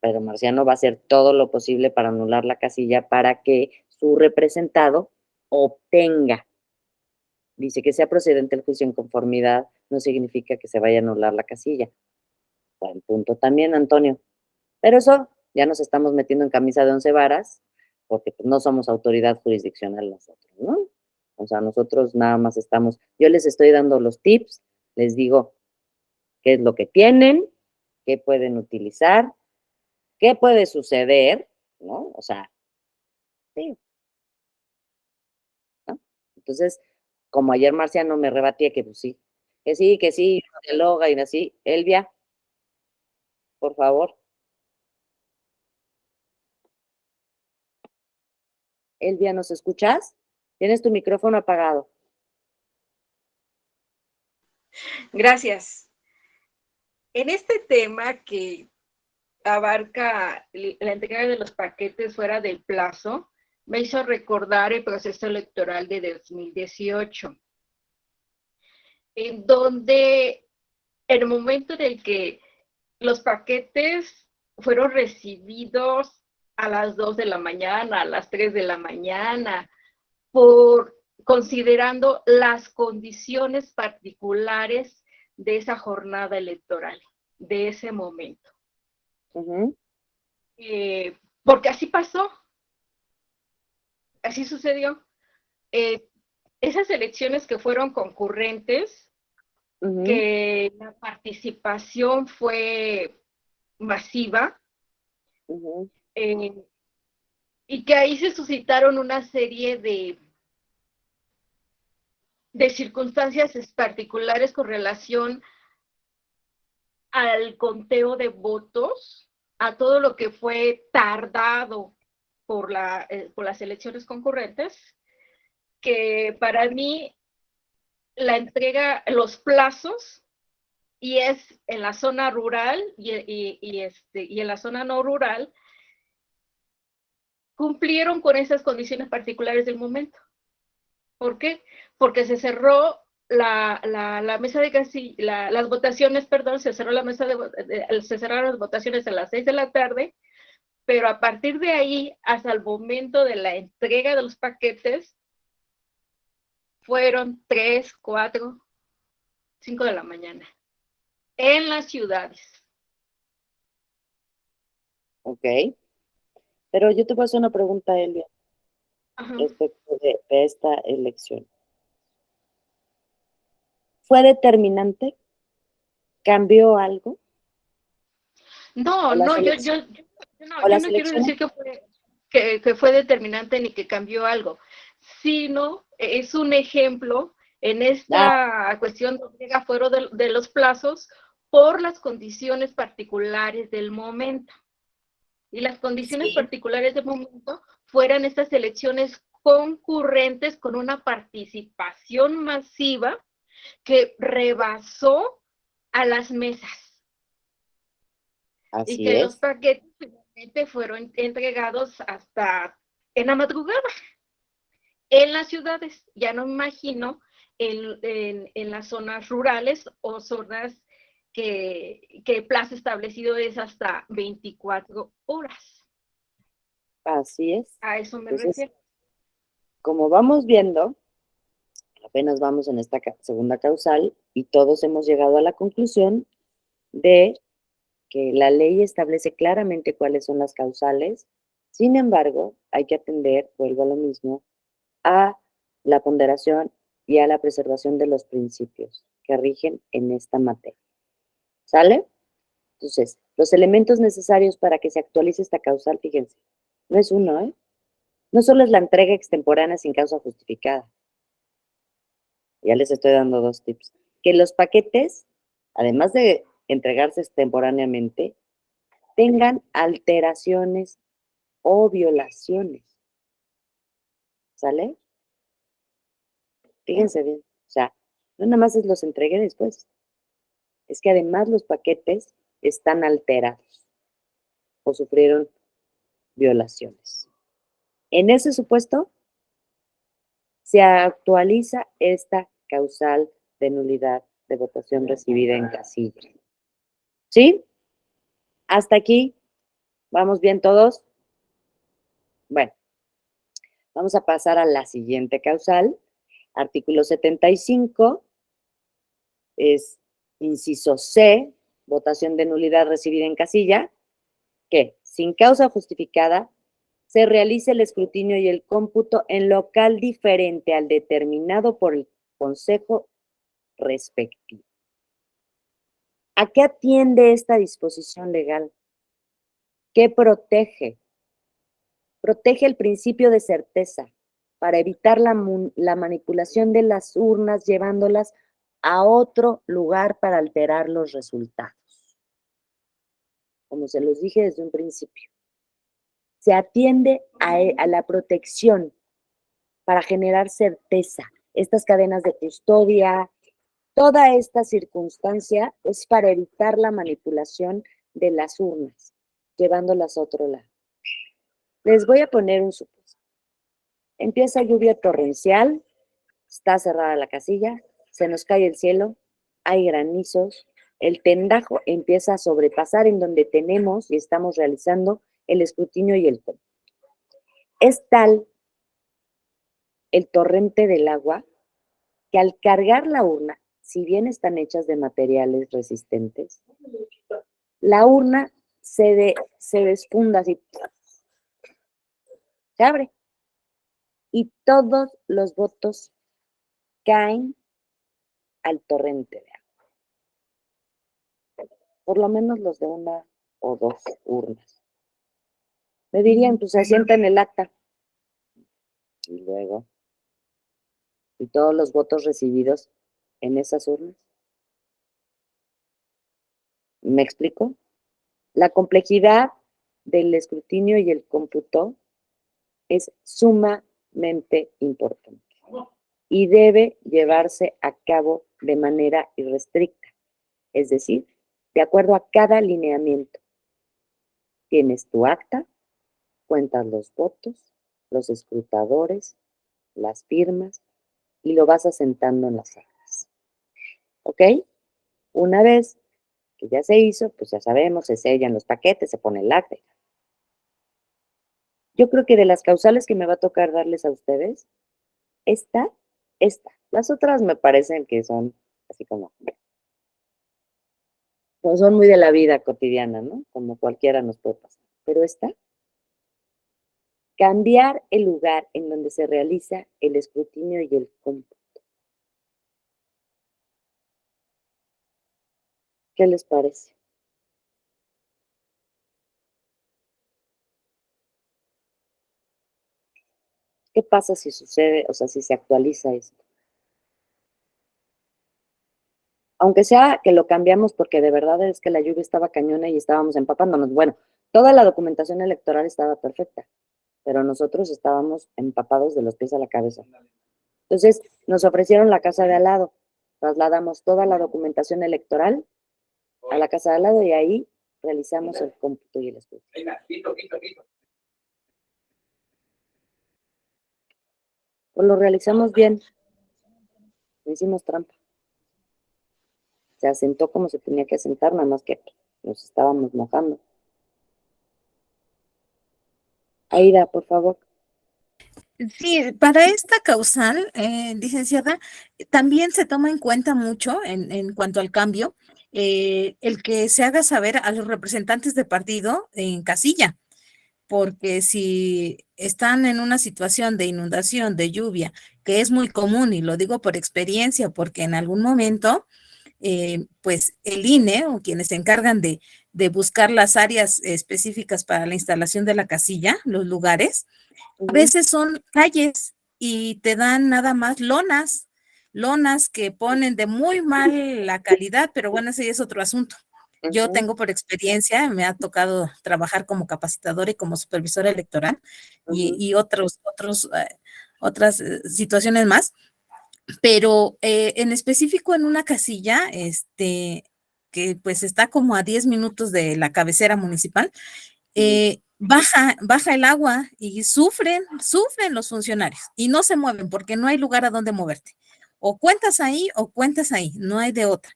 Pero Marciano va a hacer todo lo posible para anular la casilla para que su representado obtenga. Dice que sea procedente el juicio en conformidad, no significa que se vaya a anular la casilla. Buen punto también, Antonio. Pero eso ya nos estamos metiendo en camisa de 11 varas, porque pues, no somos autoridad jurisdiccional nosotros, ¿no? O sea, nosotros nada más yo les estoy dando los tips, les digo qué es lo que tienen, qué pueden utilizar, qué puede suceder, ¿no? O sea, sí, ¿no? Entonces, como ayer Marciano me rebatía que pues sí, dialoga y así, Elvia, por favor. Elvia, ¿nos escuchas? Tienes tu micrófono apagado. Gracias. En este tema que abarca la entrega de los paquetes fuera del plazo, me hizo recordar el proceso electoral de 2018, en donde en el momento en el que los paquetes fueron recibidos a las 2 de la mañana, a las 3 de la mañana, considerando las condiciones particulares de esa jornada electoral, de ese momento. Porque así pasó, así sucedió. Esas elecciones que fueron concurrentes, que la participación fue masiva, y que ahí se suscitaron una serie de circunstancias particulares con relación al conteo de votos, a todo lo que fue tardado por las elecciones concurrentes, que para mí la entrega, los plazos, y es en la zona rural y en la zona no rural, cumplieron con esas condiciones particulares del momento. ¿Por qué? Porque se cerró la mesa de casilla, las votaciones, perdón, se cerraron las votaciones a las 6 de la tarde, pero a partir de ahí, hasta el momento de la entrega de los paquetes, fueron 3, 4, 5 de la mañana. en las ciudades. Ok. Pero yo te voy a hacer una pregunta, Elia, Ajá. respecto de esta elección. ¿Fue determinante? ¿Cambió algo? No, ¿O las no, elecciones? ¿O yo las no quiero elecciones? decir que fue determinante ni que cambió algo, sino es un ejemplo en Ah, esta cuestión de afuera de los plazos por las condiciones particulares del momento. Y las condiciones sí. particulares del momento fueran estas elecciones concurrentes con una participación masiva que rebasó a las mesas. Y Así que los es. paquetes finalmente fueron entregados hasta en la madrugada en las ciudades. Ya no me imagino en las zonas rurales o zonas que el plazo establecido es hasta 24 horas. Así es. A eso me Entonces, refiero. como vamos viendo, apenas vamos en esta segunda causal y todos hemos llegado a la conclusión de que la ley establece claramente cuáles son las causales. Sin embargo, hay que atender, vuelvo a lo mismo, a la ponderación y a la preservación de los principios que rigen en esta materia. ¿Sale? Entonces, los elementos necesarios para que se actualice esta causal, fíjense, no es uno, ¿eh? No solo es la entrega extemporánea sin causa justificada. Ya les estoy dando dos tips. Que los paquetes, además de entregarse extemporáneamente, tengan alteraciones o violaciones. ¿Sale? Fíjense bien. O sea, no nada más es los entregué después. Es que además los paquetes están alterados o sufrieron violaciones. En ese supuesto, se actualiza esta causal de nulidad de votación recibida en casilla. ¿Sí? Hasta aquí. ¿Vamos bien todos? Bueno, vamos a pasar a la siguiente causal. Artículo 75 es inciso C, votación de nulidad recibida en casilla, que sin causa justificada se realice el escrutinio y el cómputo en local diferente al determinado por el Consejo respectivo. ¿A qué atiende esta disposición legal? ¿Qué protege? Protege el principio de certeza para evitar la manipulación de las urnas llevándolas a otro lugar para alterar los resultados. Como se los dije desde un principio, se atiende a la protección para generar certeza. Estas cadenas de custodia, toda esta circunstancia es para evitar la manipulación de las urnas, llevándolas a otro lado. Les voy a poner un supuesto. Empieza lluvia torrencial, está cerrada la casilla, se nos cae el cielo, hay granizos, el tendajo empieza a sobrepasar en donde tenemos y estamos realizando el escrutinio y el cómputo. Es tal el torrente del agua que al cargar la urna, si bien están hechas de materiales resistentes, la urna se desfunda así, se abre y todos los votos caen al torrente de agua. Por lo menos los de una o dos urnas. Me dirían, pues se asienta en el acta. Y luego, y todos los votos recibidos en esas urnas. ¿Me explico? La complejidad del escrutinio y el cómputo es sumamente importante y debe llevarse a cabo de manera irrestricta, es decir, de acuerdo a cada lineamiento. Tienes tu acta, cuentas los votos, los escrutadores, las firmas y lo vas asentando en las actas. ¿Ok? Una vez que ya se hizo, pues ya sabemos, se sellan los paquetes, se pone el acta. Yo creo que de las causales que me va a tocar darles a ustedes, esta. Las otras me parecen que son así como, pues son muy de la vida cotidiana, ¿no? Como cualquiera nos puede pasar. Pero esta, cambiar el lugar en donde se realiza el escrutinio y el cómputo. ¿Qué les parece? ¿Qué pasa si sucede, o sea, si se actualiza esto? Aunque sea que lo cambiamos porque de verdad es que la lluvia estaba cañona y estábamos empapándonos. Bueno, toda la documentación electoral estaba perfecta, pero nosotros estábamos empapados de los pies a la cabeza. Entonces, nos ofrecieron la casa de al lado. Trasladamos toda la documentación electoral a la casa de al lado y ahí realizamos el cómputo y el estudio. Pues lo realizamos bien, no hicimos trampa. Se asentó como se tenía que asentar, nada más que nos estábamos mojando. Aida, por favor. Sí, para esta causal, licenciada, también se toma en cuenta mucho en cuanto al cambio, el que se haga saber a los representantes de partido en casilla, porque si están en una situación de inundación, de lluvia, que es muy común, y lo digo por experiencia, porque en algún momento, pues el INE o quienes se encargan de buscar las áreas específicas para la instalación de la casilla, los lugares, a veces son calles y te dan nada más lonas que ponen de muy mala calidad, pero bueno, ese ya es otro asunto. Yo tengo por experiencia, me ha tocado trabajar como capacitadora y como supervisora electoral y otras situaciones más, pero en específico en una casilla, que pues está como a 10 minutos de la cabecera municipal, baja el agua y sufren los funcionarios y no se mueven porque no hay lugar a donde moverte. O cuentas ahí o cuentas ahí, no hay de otra.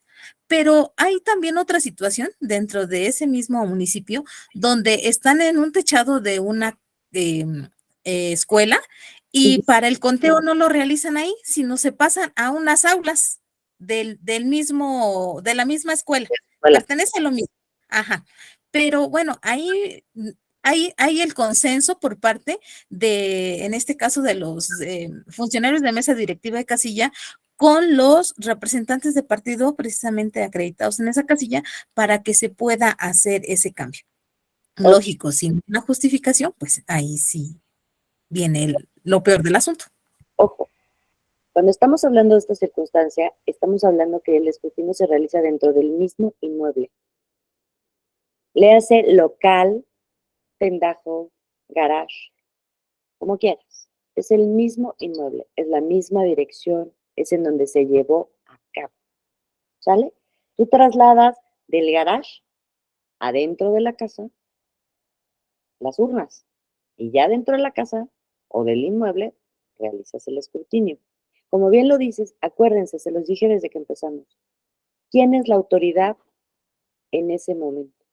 Pero hay también otra situación dentro de ese mismo municipio donde están en un techado de una escuela y para el conteo no lo realizan ahí, sino se pasan a unas aulas de la misma escuela. Hola. Pertenece a lo mismo. Ajá. Pero bueno, ahí hay el consenso por parte de, en este caso, de los funcionarios de mesa directiva de casilla con los representantes de partido precisamente acreditados en esa casilla para que se pueda hacer ese cambio. Lógico, sin una justificación, pues ahí sí viene lo peor del asunto. Ojo, cuando estamos hablando de esta circunstancia, estamos hablando que el escrutinio se realiza dentro del mismo inmueble. Léase local, tendajo, garage, como quieras. Es el mismo inmueble, es la misma dirección, es en donde se llevó a cabo. ¿Sale? Tú trasladas del garage adentro de la casa las urnas y ya dentro de la casa o del inmueble realizas el escrutinio. Como bien lo dices, acuérdense, se los dije desde que empezamos. ¿Quién es la autoridad en ese momento?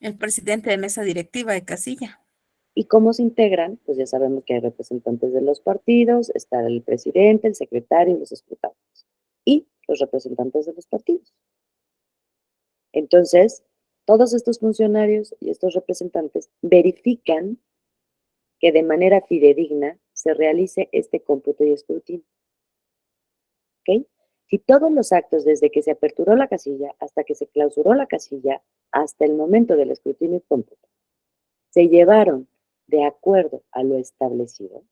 El presidente de mesa directiva de casilla. ¿Y cómo se integran? Pues ya sabemos que hay representantes de los partidos, está el presidente, el secretario y los escrutados. Y los representantes de los partidos. Entonces, todos estos funcionarios y estos representantes verifican que de manera fidedigna se realice este cómputo y escrutinio. ¿Ok? Si todos los actos, desde que se aperturó la casilla hasta que se clausuró la casilla, hasta el momento del escrutinio y cómputo, se llevaron de acuerdo a lo establecido,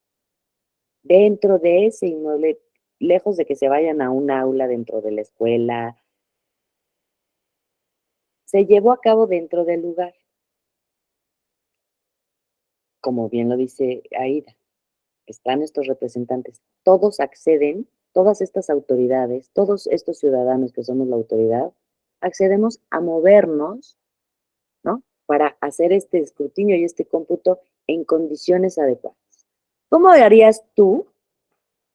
dentro de ese inmueble, lejos de que se vayan a un aula dentro de la escuela, se llevó a cabo dentro del lugar. Como bien lo dice Aida, están estos representantes, todos acceden, todas estas autoridades, todos estos ciudadanos que somos la autoridad, accedemos a movernos, ¿no? Para hacer este escrutinio y este cómputo en condiciones adecuadas. ¿Cómo harías tú,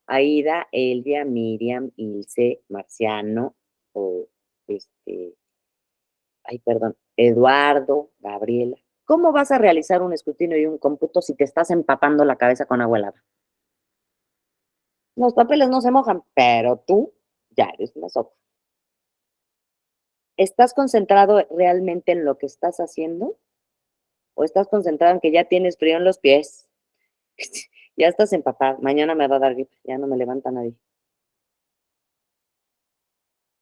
Aida, Elvia, Miriam, Ilse, Marciano, o Eduardo, Gabriela? ¿Cómo vas a realizar un escrutinio y un cómputo si te estás empapando la cabeza con agua helada? Los papeles no se mojan, pero tú ya eres una sopa. ¿estás concentrado realmente en lo que estás haciendo? ¿O estás concentrado en que ya tienes frío en los pies? Ya estás empapado, mañana me va a dar gripe, ya no me levanta nadie.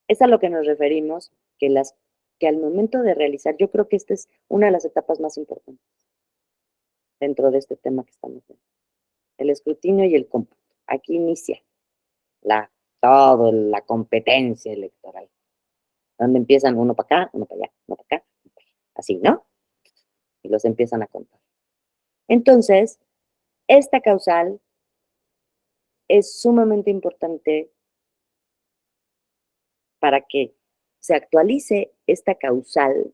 Es a lo que nos referimos, que al momento de realizar, yo creo que esta es una de las etapas más importantes dentro de este tema que estamos viendo. El escrutinio y el cómputo. Aquí inicia toda la competencia electoral, donde empiezan uno para acá, uno para allá, uno para acá, así, ¿no? Y los empiezan a contar. Entonces, esta causal es sumamente importante para que se actualice esta causal.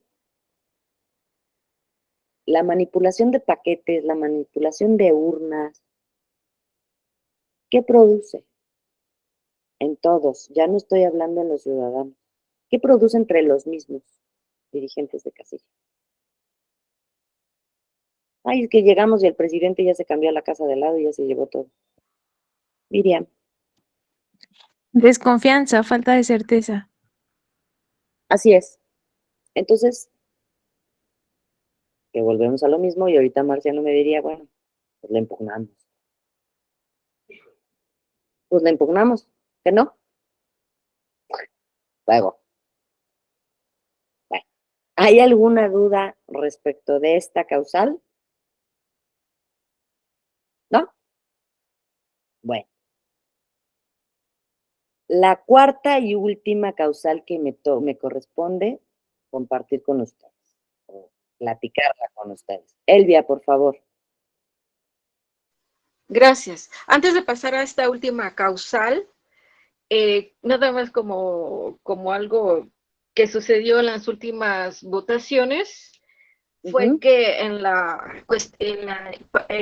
La manipulación de paquetes, la manipulación de urnas, ¿qué produce? En todos, ya no estoy hablando en los ciudadanos. ¿Qué produce entre los mismos dirigentes de casilla? Ay, es que llegamos y el presidente ya se cambió a la casa de al lado y ya se llevó todo. Miriam, Desconfianza, falta de certeza. así es. Entonces, que volvemos a lo mismo y ahorita Marciano me diría, bueno, pues la impugnamos. Pues la impugnamos, ¿que no? Luego, bueno, ¿hay alguna duda respecto de esta causal? ¿No? Bueno, la cuarta y última causal que me corresponde compartir con ustedes, o platicarla con ustedes. Elvia, por favor. Gracias. Antes de pasar a esta última causal, nada más como algo que sucedió en las últimas votaciones, fue que en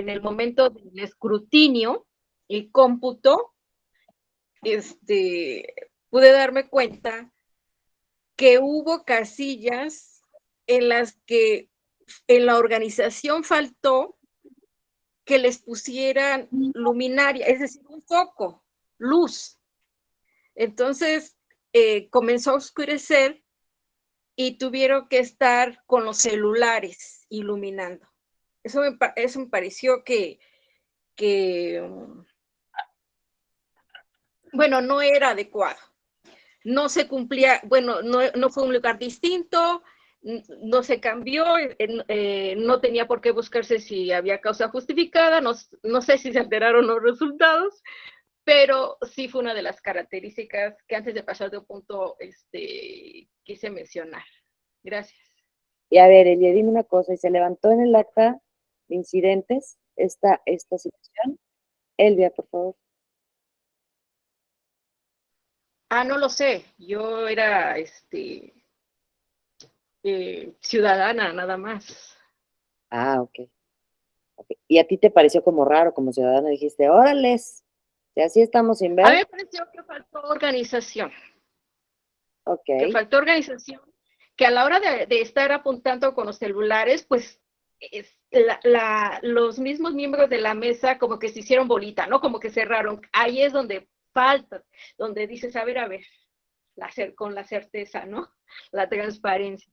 el momento del escrutinio y cómputo, pude darme cuenta que hubo casillas en las que en la organización faltó que les pusieran luminaria, es decir, un foco, luz. Entonces comenzó a oscurecer y tuvieron que estar con los celulares iluminando. Eso me pareció que bueno, no era adecuado. No se cumplía, bueno, no fue un lugar distinto, no se cambió, no tenía por qué buscarse si había causa justificada, no sé si se alteraron los resultados, pero sí fue una de las características que antes de pasar de un punto quise mencionar. Gracias. Y a ver, Elia, dime una cosa, ¿y se levantó en el acta de incidentes esta situación? Elvia, por favor. No lo sé, yo era ciudadana nada más. Ok. ¿Y a ti te pareció como raro, como ciudadano? Dijiste, órales, si así estamos sin A mí ver. me pareció que faltó organización. Ok. Que faltó organización, que a la hora de estar apuntando con los celulares, pues los mismos miembros de la mesa como que se hicieron bolita, ¿no? Como que cerraron. Ahí es donde falta, donde dices, a ver, con la certeza, ¿no? La transparencia.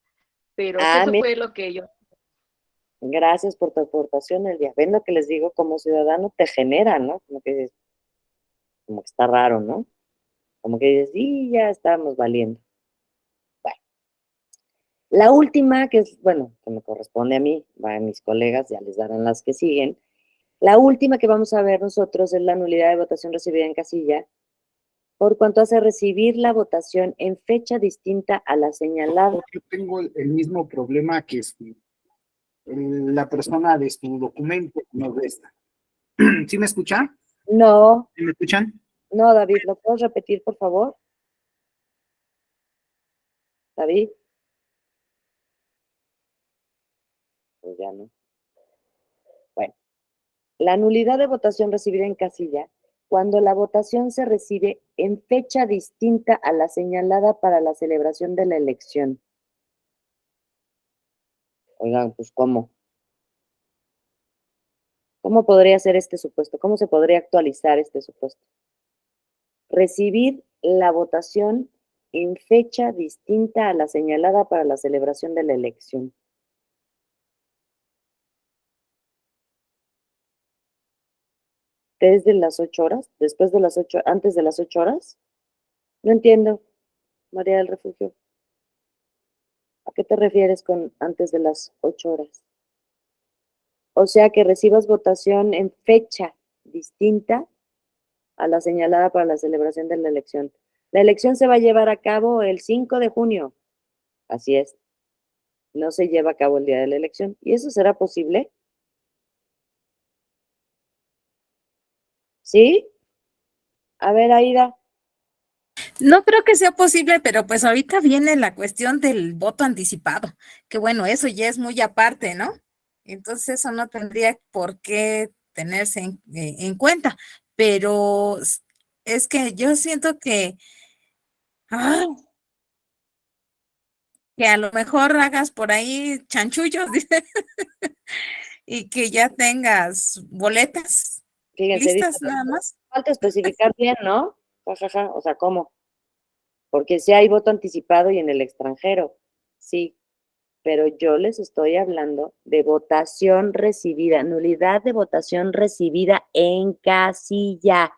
Pero eso Mira, fue lo que yo... gracias por tu aportación, Elvia. Ven lo que les digo, como ciudadano te genera, ¿no? Como que está raro, ¿no? Como que dices, sí, ya estamos valiendo. Bueno, la última, que es, bueno, que me corresponde a mí, a mis colegas, ya les darán las que siguen. La última que vamos a ver nosotros es la nulidad de votación recibida en casilla, por cuanto hace recibir la votación en fecha distinta a la señalada. Yo tengo el mismo problema que la persona de su documento nos resta. ¿Sí me escuchan? No, ¿Sí me escuchan? no, David, ¿lo puedes repetir, por favor? David. Pues ya no. Bueno, la nulidad de votación recibida en casilla, cuando la votación se recibe en fecha distinta a la señalada para la celebración de la elección. Oigan, pues ¿cómo? ¿Cómo podría ser este supuesto? ¿Cómo se podría actualizar este supuesto? Recibir la votación en fecha distinta a la señalada para la celebración de la elección. ¿Desde las 8 horas? ¿Después de las 8? ¿Antes de las 8 horas? No entiendo, María del Refugio. ¿A qué te refieres con antes de las 8 horas? O sea, que recibas votación en fecha distinta a la señalada para la celebración de la elección. La elección se va a llevar a cabo el 5 de junio. Así es. No se lleva a cabo el día de la elección. ¿Y eso será posible? ¿Sí? A ver, Aida. No creo que sea posible, pero pues ahorita viene la cuestión del voto anticipado, que bueno, eso ya es muy aparte, ¿no? Entonces eso no tendría por qué tenerse en cuenta, pero es que yo siento ah, que a lo mejor hagas por ahí chanchullos, dice, y que ya tengas boletas Fíjense, dice, listas nada más. falta especificar bien, ¿no? Ja, ja, ja. O sea, ¿cómo? Porque si hay voto anticipado y en el extranjero, sí, pero yo les estoy hablando de votación recibida, nulidad de votación recibida en casilla,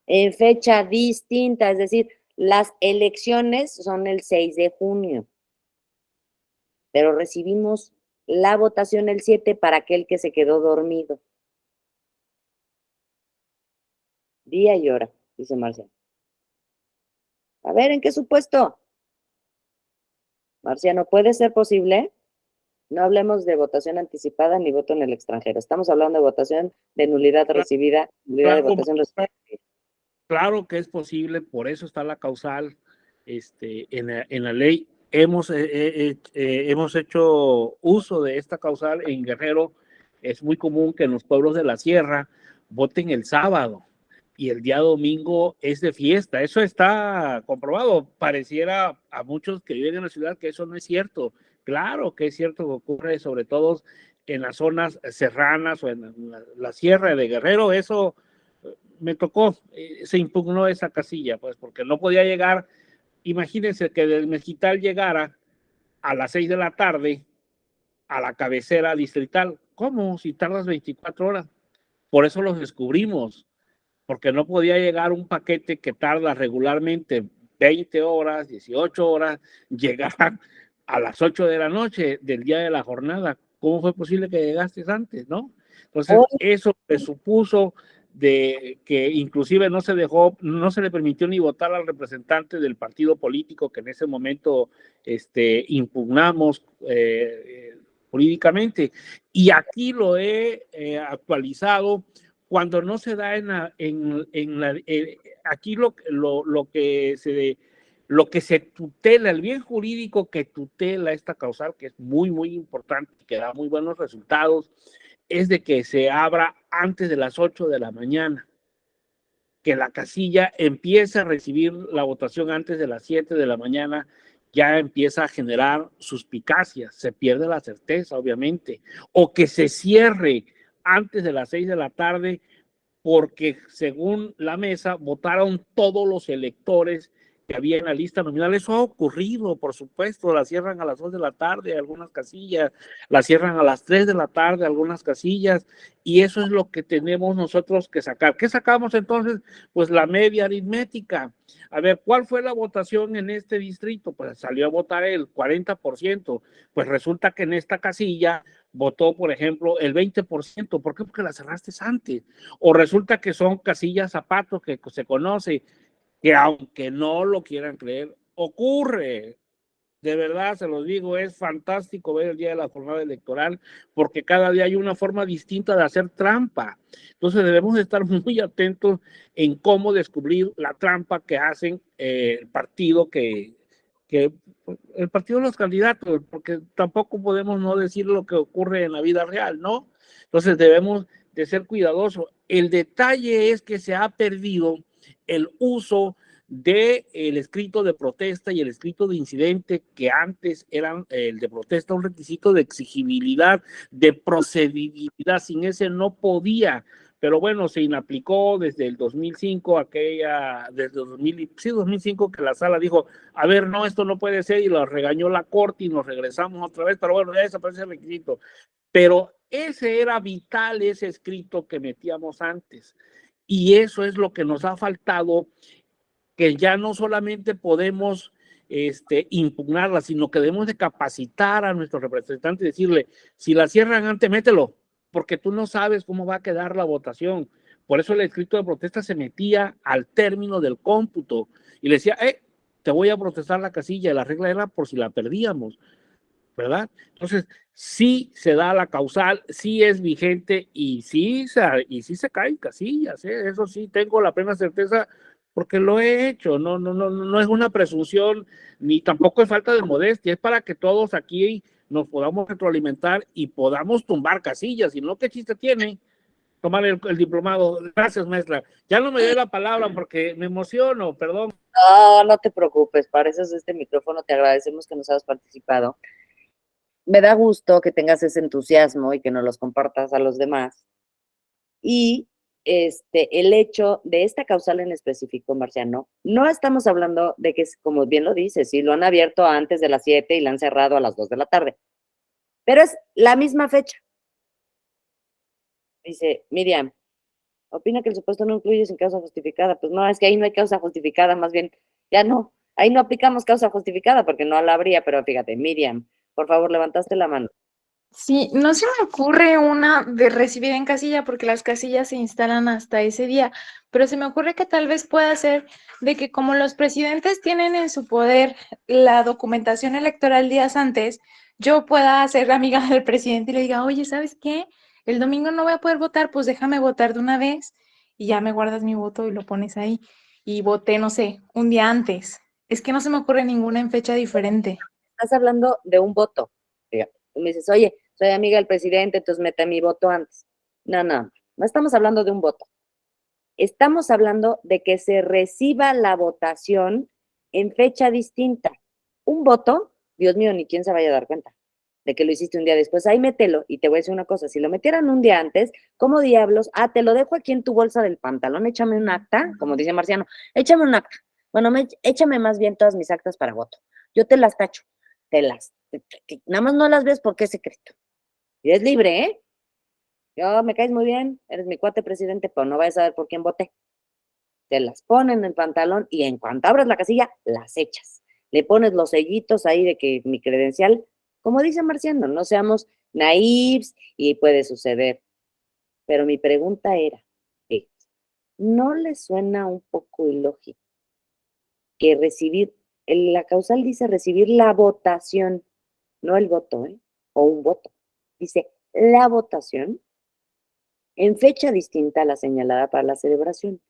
en fecha distinta, es decir, las elecciones son el 6 de junio, pero recibimos la votación el 7 para aquel que se quedó dormido. Día y hora, dice Marciano. A ver, ¿en qué supuesto? Marciano, ¿puede ser posible? No hablemos de votación anticipada ni voto en el extranjero. Estamos hablando de votación de nulidad recibida, nulidad de votación recibida. Claro que es posible, por eso está la causal en la ley. Hemos hecho uso de esta causal en Guerrero. Es muy común que en los pueblos de la sierra voten el sábado y el día domingo es de fiesta. Eso está comprobado. Pareciera a muchos que viven en la ciudad que eso no es cierto. Claro que es cierto que ocurre, sobre todo en las zonas serranas o en la sierra de Guerrero. Eso me tocó, se impugnó esa casilla, pues porque no podía llegar. Imagínense que del Mezquital llegara a las 6 de la tarde a la cabecera distrital. ¿Cómo? Si tardas 24 horas. Por eso los descubrimos, porque no podía llegar un paquete que tarda regularmente 20 horas, 18 horas, llegar a las 8 de la noche del día de la jornada. ¿Cómo fue posible que llegaste antes, no? Entonces, eso presupuso de que inclusive no se le permitió ni votar al representante del partido político que en ese momento impugnamos jurídicamente. Y aquí lo he actualizado cuando no se da aquí lo que se tutela, el bien jurídico que tutela esta causal, que es muy, muy importante y que da muy buenos resultados, es de que se abra antes de las 8 de la mañana, que la casilla empiece a recibir la votación antes de las 7 de la mañana, ya empieza a generar suspicacias, se pierde la certeza, obviamente, o que se cierre antes de las 6 de la tarde, porque según la mesa votaron todos los electores que había en la lista nominal. Eso ha ocurrido, por supuesto, la cierran a las 2 de la tarde algunas casillas, la cierran a las 3 de la tarde algunas casillas, y eso es lo que tenemos nosotros que sacar. ¿Qué sacamos entonces? Pues la media aritmética. A ver, ¿cuál fue la votación en este distrito? Pues salió a votar el 40%, pues resulta que en esta casilla votó, por ejemplo, el 20%. ¿Por qué? Porque la cerraste antes. O resulta que son casillas zapatos que se conoce, que aunque no lo quieran creer, ocurre. De verdad, se los digo, es fantástico ver el día de la jornada electoral, porque cada día hay una forma distinta de hacer trampa. Entonces debemos estar muy atentos en cómo descubrir la trampa que hacen el partido el partido de los candidatos, porque tampoco podemos no decir lo que ocurre en la vida real, ¿no? Entonces debemos de ser cuidadosos. El detalle es que se ha perdido el uso del escrito de protesta y el escrito de incidente, que antes eran el de protesta un requisito de exigibilidad, de procedibilidad. Sin ese no podía pero bueno, se inaplicó desde el 2005, desde 2005 que la sala dijo, a ver, no, esto no puede ser, y lo regañó la corte y nos regresamos otra vez, pero bueno, ya desaparece el requisito. Pero ese era vital, ese escrito que metíamos antes, y eso es lo que nos ha faltado, que ya no solamente podemos impugnarla, sino que debemos de capacitar a nuestros representantes y decirle, si la cierran antes, mételo, porque tú no sabes cómo va a quedar la votación. Por eso el escrito de protesta se metía al término del cómputo y le decía, te voy a protestar la casilla, la regla era por si la perdíamos, ¿verdad? Entonces, sí se da la causal, sí es vigente y sí se caen casillas, eso sí tengo la plena certeza porque lo he hecho, no es una presunción ni tampoco es falta de modestia, es para que todos aquí nos podamos retroalimentar y podamos tumbar casillas, y no, ¿qué chiste tiene tomar el diplomado? Gracias, maestra. Ya no me dé la palabra porque me emociono, perdón. No, no te preocupes, para eso es este micrófono, te agradecemos que nos hayas participado. Me da gusto que tengas ese entusiasmo y que nos los compartas a los demás. Y el hecho de esta causal en específico, Marciano, no estamos hablando de que, como bien lo dices, si lo han abierto antes de las 7 y la han cerrado a las 2 de la tarde, pero es la misma fecha. Dice, Miriam, opina que el supuesto no incluye sin causa justificada. Pues no, es que ahí no hay causa justificada, más bien, ya no, ahí no aplicamos causa justificada porque no la habría, pero fíjate, Miriam, por favor, levantaste la mano. Sí, no se me ocurre una de recibir en casilla porque las casillas se instalan hasta ese día, pero se me ocurre que tal vez pueda ser de que como los presidentes tienen en su poder la documentación electoral días antes, yo pueda ser amiga del presidente y le diga, oye, ¿sabes qué? El domingo no voy a poder votar, pues déjame votar de una vez y ya me guardas mi voto y lo pones ahí. Y voté, no sé, un día antes. Es que no se me ocurre ninguna en fecha diferente. Estás hablando de un voto. Fíjate, tú me dices, oye, soy amiga del presidente, entonces mete mi voto antes. No estamos hablando de un voto. Estamos hablando de que se reciba la votación en fecha distinta. Un voto, Dios mío, ni quién se vaya a dar cuenta de que lo hiciste un día después. Ahí mételo, y te voy a decir una cosa, si lo metieran un día antes, ¿cómo diablos? Te lo dejo aquí en tu bolsa del pantalón, échame un acta, como dice Marciano, échame un acta. Bueno, échame más bien todas mis actas para voto. Yo te las tacho, nada más no las ves porque es secreto. Y es libre, ¿eh? Yo, me caes muy bien, eres mi cuate presidente, pero no vayas a ver por quién voté. Te las ponen en el pantalón y en cuanto abras la casilla, las echas. Le pones los sellitos ahí de que mi credencial, como dice Marciano, no seamos naïves y puede suceder. Pero mi pregunta era, ¿no le suena un poco ilógico que la causal dice recibir la votación, no el voto, o un voto? Dice la votación en fecha distinta a la señalada para la celebración.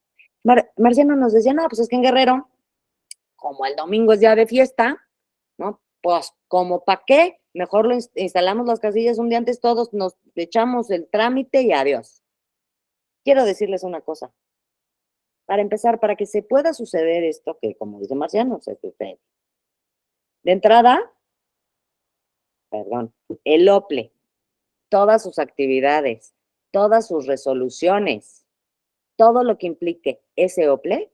Marciano nos decía, no, pues es que en Guerrero, como el domingo es día de fiesta, ¿no? Pues, ¿como para qué? Mejor instalamos las casillas un día antes, todos nos echamos el trámite y adiós. Quiero decirles una cosa. Para empezar, para que se pueda suceder esto, que como dice Marciano, se sucede. De entrada, el OPLE, todas sus actividades, todas sus resoluciones, todo lo que implique ese OPLE,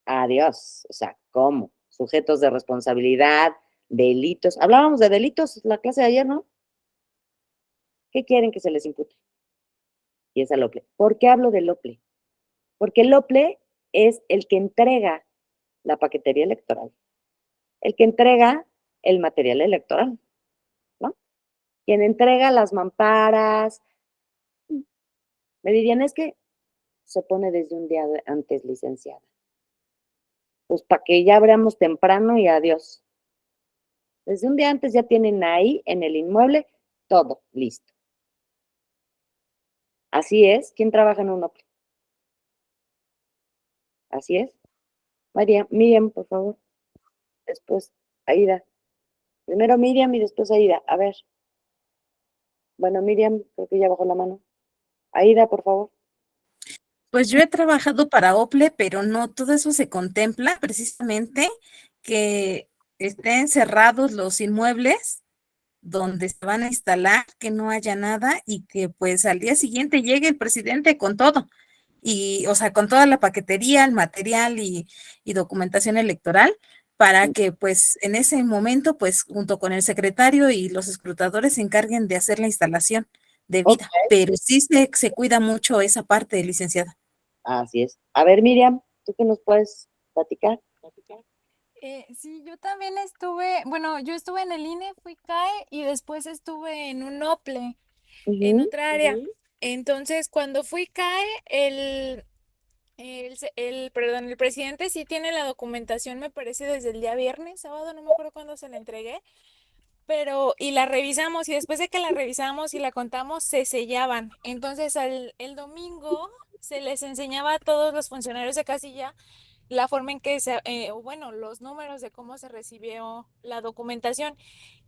adiós. O sea, ¿cómo? Sujetos de responsabilidad, delitos. Hablábamos de delitos la clase de ayer, ¿no? ¿Qué quieren que se les impute? Y es el OPLE. ¿Por qué hablo del OPLE? Porque el OPLE es el que entrega la paquetería electoral, el que entrega el material electoral, ¿no? Quien entrega las mamparas. Me dirían, es que se pone desde un día antes, licenciada. Pues para que ya abramos temprano y adiós. Desde un día antes ya tienen ahí en el inmueble todo listo. Así es. ¿Quién trabaja en un OPLE? Así es. Miriam, por favor. Después, Aida. Primero Miriam y después Aida. A ver. Bueno, Miriam, creo que ya bajó la mano. Aida, por favor. Pues yo he trabajado para OPLE, pero no todo eso se contempla precisamente que estén cerrados los inmuebles donde se van a instalar, que no haya nada y que pues al día siguiente llegue el presidente con todo. Y, o sea, con toda la paquetería, el material y documentación electoral, para que pues en ese momento, pues junto con el secretario y los escrutadores se encarguen de hacer la instalación Ok, debida. Pero sí se cuida mucho esa parte, licenciada. así es. A ver, Miriam, ¿tú qué nos puedes platicar? Sí, yo también estuve, bueno, yo estuve en el INE, fui CAE y después estuve en un OPLE, en Ujú. otra área. Entonces, cuando fui CAE, perdón, el presidente sí tiene la documentación, me parece, desde el día viernes, sábado, no me acuerdo cuándo se la entregué, pero, y la revisamos, y después de que la revisamos y la contamos, se sellaban. Entonces, el domingo se les enseñaba a todos los funcionarios de casilla la forma en que o bueno, los números de cómo se recibió la documentación.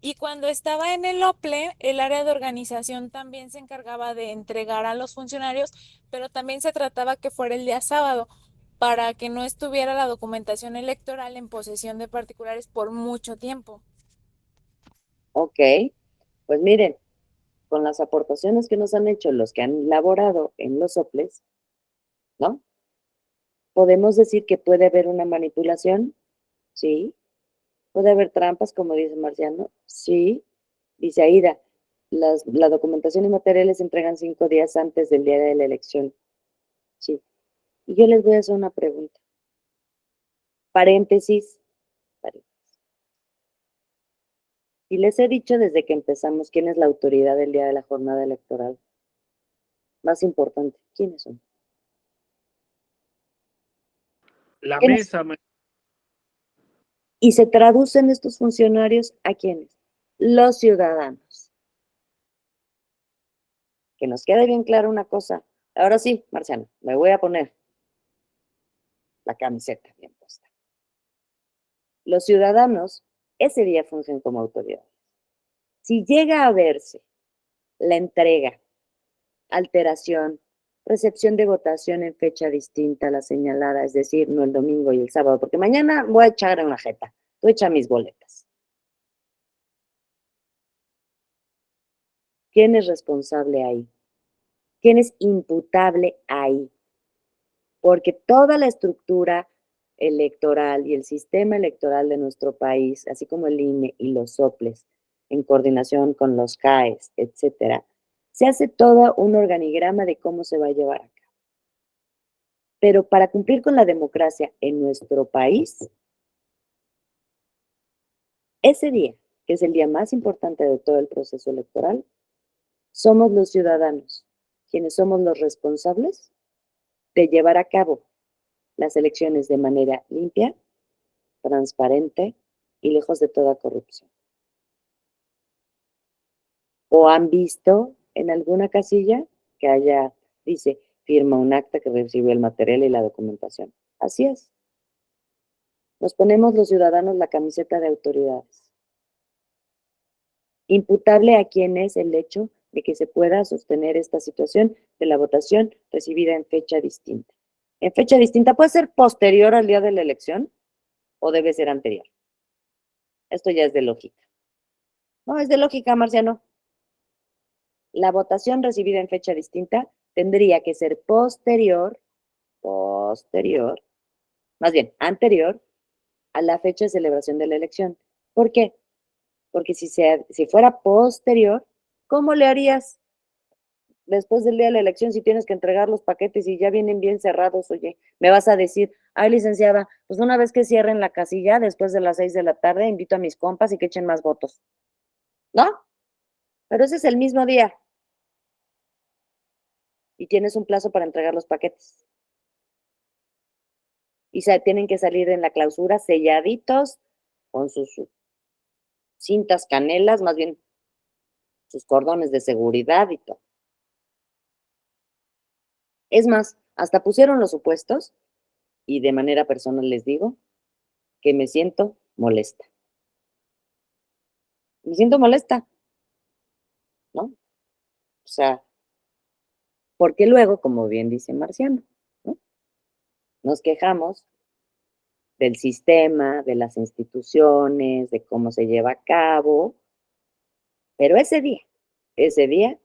Y cuando estaba en el OPLE, el área de organización también se encargaba de entregar a los funcionarios, pero también se trataba que fuera el día sábado para que no estuviera la documentación electoral en posesión de particulares por mucho tiempo. Ok, pues miren, con las aportaciones que nos han hecho los que han laborado en los soples, ¿no? Podemos decir que puede haber una manipulación, sí. Puede haber trampas, como dice Marciano, sí. Dice Aida, la documentación y materiales se entregan 5 días antes del día de la elección, sí. Y yo les voy a hacer una pregunta. Paréntesis, paréntesis. Y les he dicho desde que empezamos quién es la autoridad del día de la jornada electoral. Más importante, ¿quiénes son? La ¿Quiénes? mesa, Y se traducen estos funcionarios a quiénes? Los ciudadanos. Que nos quede bien clara una cosa. Ahora sí, Marciano, me voy a poner la camiseta bien puesta. Los ciudadanos ese día fungen como autoridades. Si llega a verse la entrega, alteración, recepción de votación en fecha distinta a la señalada, es decir, no el domingo y el sábado, porque mañana voy a echar una jeta, tú echa mis boletas. ¿Quién es responsable ahí? ¿Quién es imputable ahí? Porque toda la estructura electoral y el sistema electoral de nuestro país, así como el INE y los soples, en coordinación con los CAES, etcétera, se hace todo un organigrama de cómo se va a llevar a cabo. Pero para cumplir con la democracia en nuestro país, ese día, que es el día más importante de todo el proceso electoral, somos los ciudadanos quienes somos los responsables de llevar a cabo las elecciones de manera limpia, transparente y lejos de toda corrupción. ¿O han visto en alguna casilla que dice, firma un acta que recibe el material y la documentación? Así es. Nos ponemos los ciudadanos la camiseta de autoridades. Imputable a quién es el hecho de que se pueda sostener esta situación de la votación recibida en fecha distinta. En fecha distinta puede ser posterior al día de la elección o debe ser anterior. Esto ya es de lógica. No, es de lógica, Marciano. La votación recibida en fecha distinta tendría que ser posterior, más bien anterior a la fecha de celebración de la elección. ¿Por qué? Porque si fuera posterior, ¿cómo le harías después del día de la elección si tienes que entregar los paquetes y ya vienen bien cerrados? Oye, me vas a decir, ay, licenciada, pues una vez que cierren la casilla, después de las 6 de la tarde, invito a mis compas y que echen más votos. ¿No? Pero ese es el mismo día. Y tienes un plazo para entregar los paquetes. Y tienen que salir en la clausura selladitos con sus cintas canelas, más bien sus cordones de seguridad y todo. Es más, hasta pusieron los supuestos y de manera personal les digo que me siento molesta. Me siento molesta, ¿no? O sea, porque luego, como bien dice Marciano, ¿no? Nos quejamos del sistema, de las instituciones, de cómo se lleva a cabo, Pero ese día,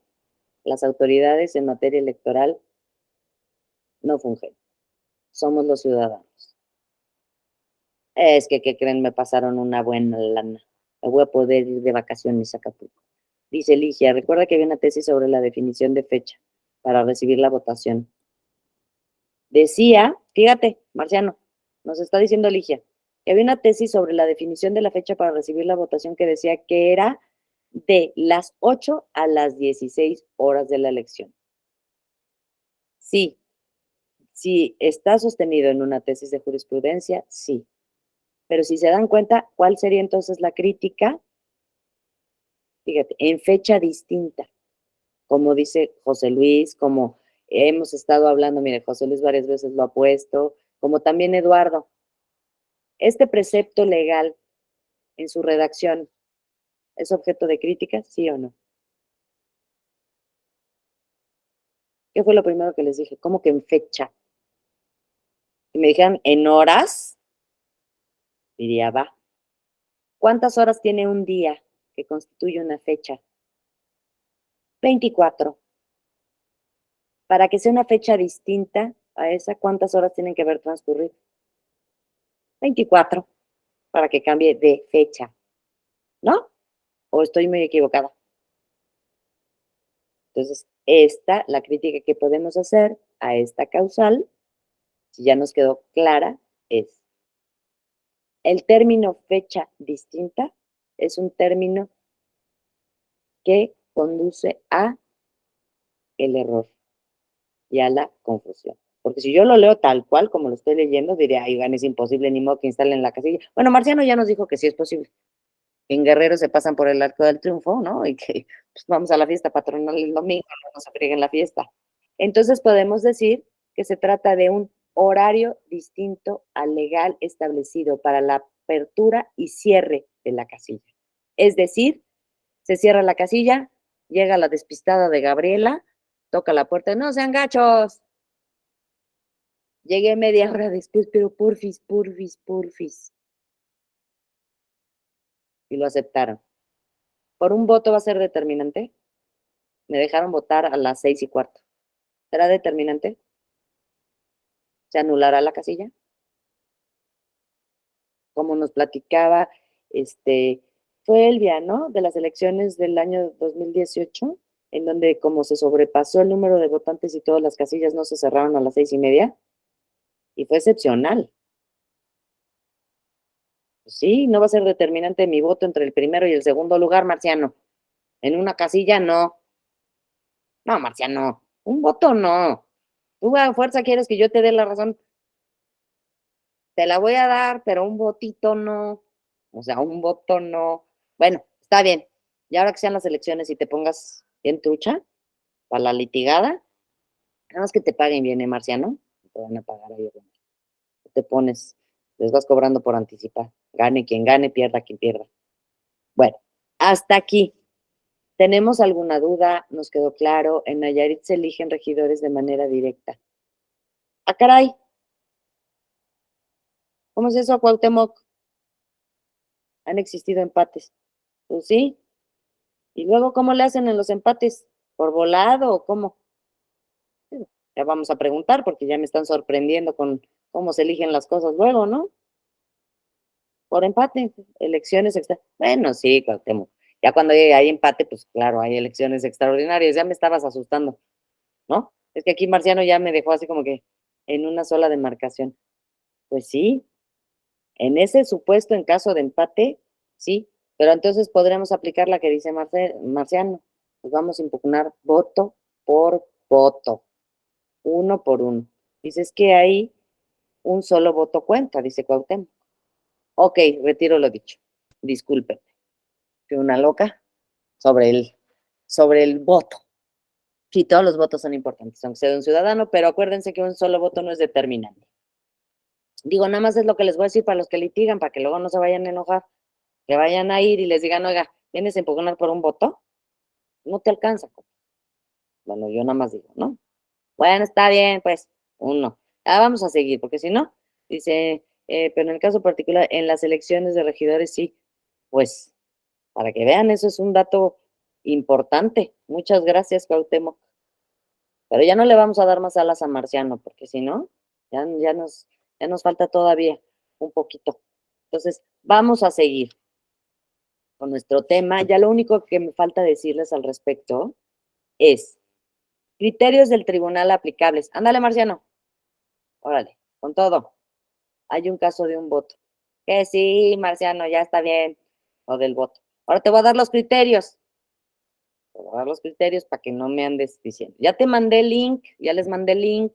las autoridades en materia electoral no fungen. Somos los ciudadanos. Es que, ¿qué creen? Me pasaron una buena lana. Me voy a poder ir de vacaciones a Acapulco. Dice Ligia, recuerda que había una tesis sobre la definición de fecha para recibir la votación. Decía, fíjate, Marciano, nos está diciendo Ligia, que había una tesis sobre la definición de la fecha para recibir la votación que decía que era de las 8 a las 16 horas de la elección. Sí, si está sostenido en una tesis de jurisprudencia, sí. Pero si se dan cuenta, ¿cuál sería entonces la crítica? Fíjate, en fecha distinta, como dice José Luis, como hemos estado hablando, mire, José Luis varias veces lo ha puesto, como también Eduardo. ¿Este precepto legal en su redacción es objeto de crítica, sí o no? ¿Qué fue lo primero que les dije? ¿Cómo que en fecha? Si me dijeran en horas, diría, va. ¿Cuántas horas tiene un día que constituye una fecha? 24. Para que sea una fecha distinta a esa, ¿cuántas horas tienen que haber transcurrido? 24, para que cambie de fecha, ¿no? ¿O estoy muy equivocada? Entonces, la crítica que podemos hacer a esta causal, si ya nos quedó clara, es el término fecha distinta es un término que conduce a el error y a la confusión. Porque si yo lo leo tal cual como lo estoy leyendo, diría, ay, es imposible, ni modo que instalen la casilla. Bueno, Marciano ya nos dijo que sí es posible. En Guerrero se pasan por el Arco del Triunfo, ¿no? Y que pues, vamos a la fiesta patronal el domingo, no se frieguen la fiesta. Entonces podemos decir que se trata de un horario distinto al legal establecido para la apertura y cierre de la casilla. Es decir, se cierra la casilla, llega la despistada de Gabriela, toca la puerta, no sean gachos. Llegué media hora después, pero porfis. Y lo aceptaron. ¿Por un voto va a ser determinante? Me dejaron votar a las 6:15. ¿Será determinante? ¿Se anulará la casilla? Como nos platicaba, fue Elvia, ¿no? De las elecciones del año 2018, en donde como se sobrepasó el número de votantes y todas las casillas no se cerraron a las 6:30, y fue excepcional. Pues sí, no va a ser determinante mi voto entre el primero y el segundo lugar, Marciano. En una casilla, no. No, Marciano, un voto no. Tú a fuerza quieres que yo te dé la razón. Te la voy a dar, pero un votito no. O sea, un voto no. Bueno, está bien. Y ahora que sean las elecciones y te pongas bien trucha para la litigada, nada más que te paguen bien, Marciano? Te van a pagar ahí. Te pones, les vas cobrando por anticipar. Gane quien gane, pierda quien pierda. Bueno, hasta aquí. ¿Tenemos alguna duda? ¿Nos quedó claro? En Nayarit se eligen regidores de manera directa. ¡Ah, caray! ¿Cómo es eso, Cuauhtémoc? Han existido empates. Pues sí. ¿Y luego cómo le hacen en los empates? ¿Por volado o cómo? Ya vamos a preguntar porque ya me están sorprendiendo con cómo se eligen las cosas luego, ¿no? Por empate, elecciones extra. Bueno, sí, Cuauhtémoc. Ya cuando hay empate, pues claro, hay elecciones extraordinarias. Ya me estabas asustando, ¿no? Es que aquí Marciano ya me dejó así como que en una sola demarcación. Pues sí, en ese supuesto, en caso de empate, sí, pero entonces podremos aplicar la que dice Marciano. Pues vamos a impugnar voto por voto, uno por uno. Dices que ahí un solo voto cuenta, dice Cuauhtémoc. Ok, retiro lo dicho. Discúlpenme. Fui una loca sobre el voto. Sí, todos los votos son importantes, aunque sea de un ciudadano, pero acuérdense que un solo voto no es determinante. Digo, nada más es lo que les voy a decir para los que litigan, para que luego no se vayan a enojar, que vayan a ir y les digan, oiga, ¿vienes a impugnar por un voto? No te alcanza. Bueno, yo nada más digo, ¿no? Bueno, está bien, pues, uno. Vamos a seguir, porque si no, dice, pero en el caso particular, en las elecciones de regidores, sí, pues, para que vean, eso es un dato importante. Muchas gracias, Cuauhtémoc. Pero ya no le vamos a dar más alas a Marciano, porque si no, ya nos falta todavía un poquito. Entonces, vamos a seguir con nuestro tema. Ya lo único que me falta decirles al respecto es criterios del tribunal aplicables. Ándale, Marciano. Órale, con todo. Hay un caso de un voto. Que sí, Marciano, ya está bien. Lo del voto. Ahora te voy a dar los criterios. Te voy a dar los criterios para que no me andes diciendo. Ya te mandé el link, ya les mandé el link.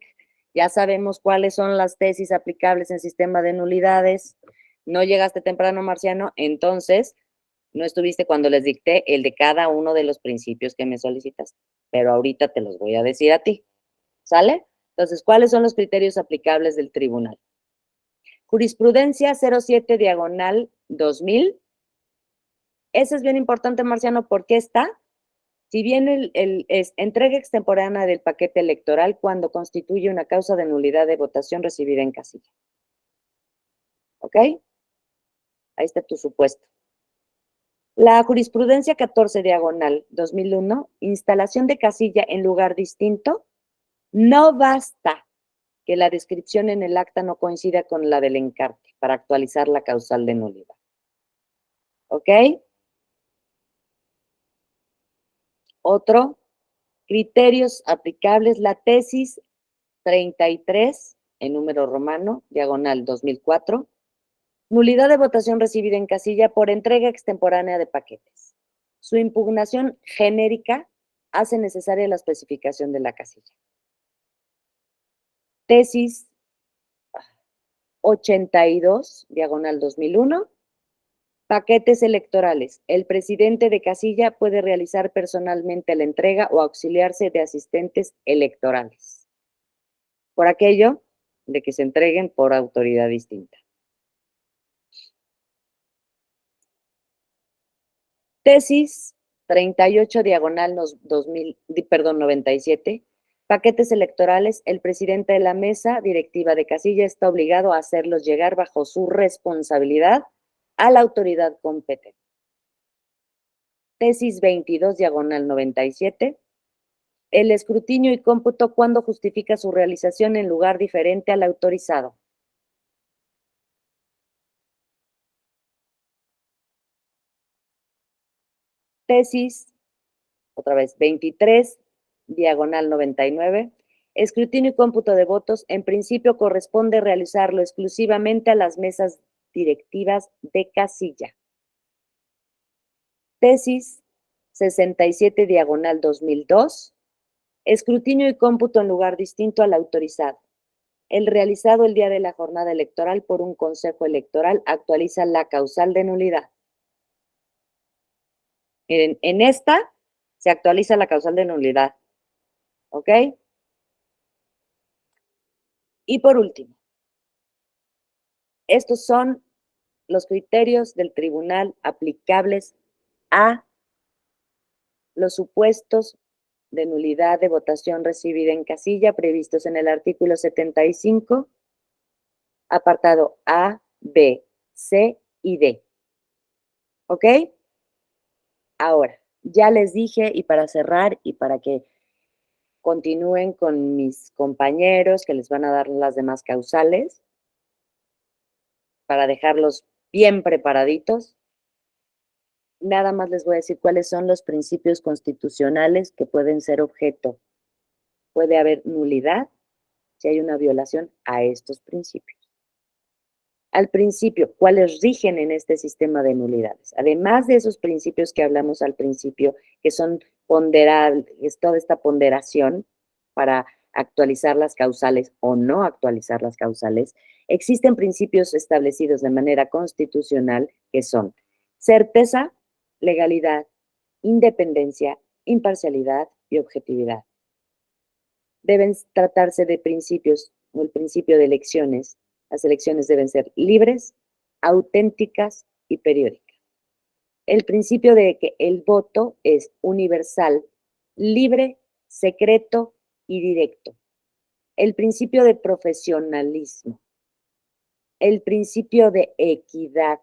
Ya sabemos cuáles son las tesis aplicables en sistema de nulidades. No llegaste temprano, Marciano, entonces no estuviste cuando les dicté el de cada uno de los principios que me solicitas, pero ahorita te los voy a decir a ti. ¿Sale? Entonces, ¿cuáles son los criterios aplicables del tribunal? Jurisprudencia 07 diagonal 2000. Ese es bien importante, Marciano, porque está, si bien es entrega extemporánea del paquete electoral cuando constituye una causa de nulidad de votación recibida en casilla. ¿Ok? Ahí está tu supuesto. La jurisprudencia 14 diagonal 2001, instalación de casilla en lugar distinto, no basta que la descripción en el acta no coincida con la del encarte para actualizar la causal de nulidad. ¿Ok? Otro, criterios aplicables, la tesis 33, en número romano, diagonal 2004, nulidad de votación recibida en casilla por entrega extemporánea de paquetes. Su impugnación genérica hace necesaria la especificación de la casilla. Tesis 82, diagonal 2001, paquetes electorales. El presidente de casilla puede realizar personalmente la entrega o auxiliarse de asistentes electorales, por aquello de que se entreguen por autoridad distinta. Tesis 38, diagonal 97, paquetes electorales. El presidente de la mesa directiva de casilla está obligado a hacerlos llegar bajo su responsabilidad a la autoridad competente. Tesis 22, diagonal 97, el escrutinio y cómputo cuando justifica su realización en lugar diferente al autorizado. Tesis, otra vez, 23, diagonal 99, escrutinio y cómputo de votos, en principio corresponde realizarlo exclusivamente a las mesas directivas de casilla. Tesis 67, diagonal 2002, escrutinio y cómputo en lugar distinto al autorizado. El realizado el día de la jornada electoral por un consejo electoral actualiza la causal de nulidad. Miren, en esta se actualiza la causal de nulidad. ¿Ok? Y por último, estos son los criterios del tribunal aplicables a los supuestos de nulidad de votación recibida en casilla previstos en el artículo 75, apartado A, B, C y D. ¿Ok? Ahora, ya les dije, y para cerrar y para que continúen con mis compañeros que les van a dar las demás causales, para dejarlos bien preparaditos, nada más les voy a decir cuáles son los principios constitucionales que pueden ser objeto. Puede haber nulidad si hay una violación a estos principios. Al principio, ¿cuáles rigen en este sistema de nulidades? Además de esos principios que hablamos al principio, que son ponderables, toda esta ponderación para actualizar las causales o no actualizar las causales, existen principios establecidos de manera constitucional que son certeza, legalidad, independencia, imparcialidad y objetividad. Deben tratarse de principios, o el principio de elecciones. Las elecciones deben ser libres, auténticas y periódicas. El principio de que el voto es universal, libre, secreto y directo. El principio de profesionalismo. El principio de equidad.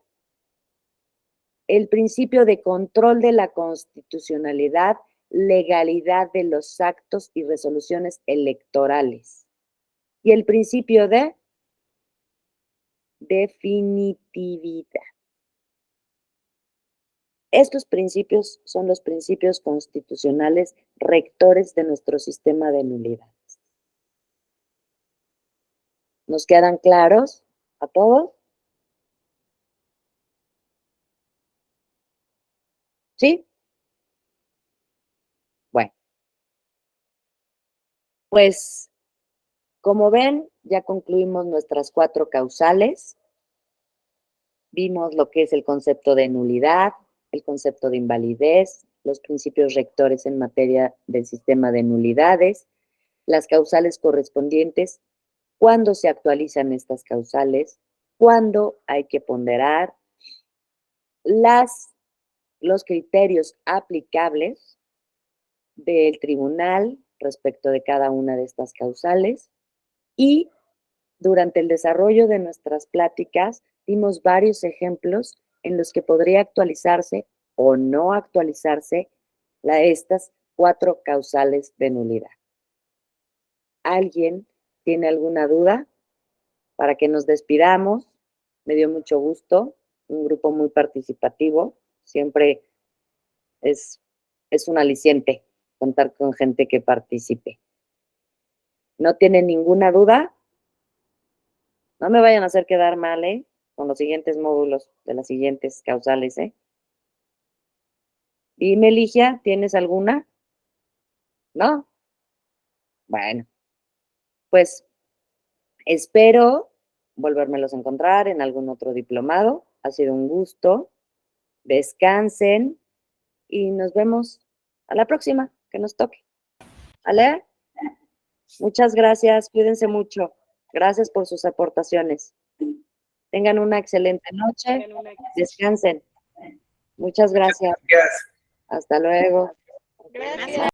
el principio de control de la constitucionalidad, legalidad de los actos y resoluciones electorales. Y el principio de definitividad. Estos principios son los principios constitucionales rectores de nuestro sistema de nulidades. ¿Nos quedan claros a todos? ¿Sí? Bueno. Pues, como ven, ya concluimos nuestras 4 causales. Vimos lo que es el concepto de nulidad, el concepto de invalidez, los principios rectores en materia del sistema de nulidades, las causales correspondientes, cuándo se actualizan estas causales, cuándo hay que ponderar, los criterios aplicables del tribunal respecto de cada una de estas causales, y durante el desarrollo de nuestras pláticas dimos varios ejemplos en los que podría actualizarse o no actualizarse estas 4 causales de nulidad. ¿Alguien tiene alguna duda? Para que nos despidamos, me dio mucho gusto, un grupo muy participativo, siempre es un aliciente contar con gente que participe. ¿No tienen ninguna duda? No me vayan a hacer quedar mal, con los siguientes módulos de las siguientes causales, Dime, Ligia, ¿tienes alguna? ¿No? Bueno, pues espero volvérmelos a encontrar en algún otro diplomado. Ha sido un gusto. Descansen y nos vemos a la próxima, que nos toque. ¿Vale? Muchas gracias, cuídense mucho. Gracias por sus aportaciones. Tengan una excelente noche. Descansen. Muchas gracias. Hasta luego. Gracias.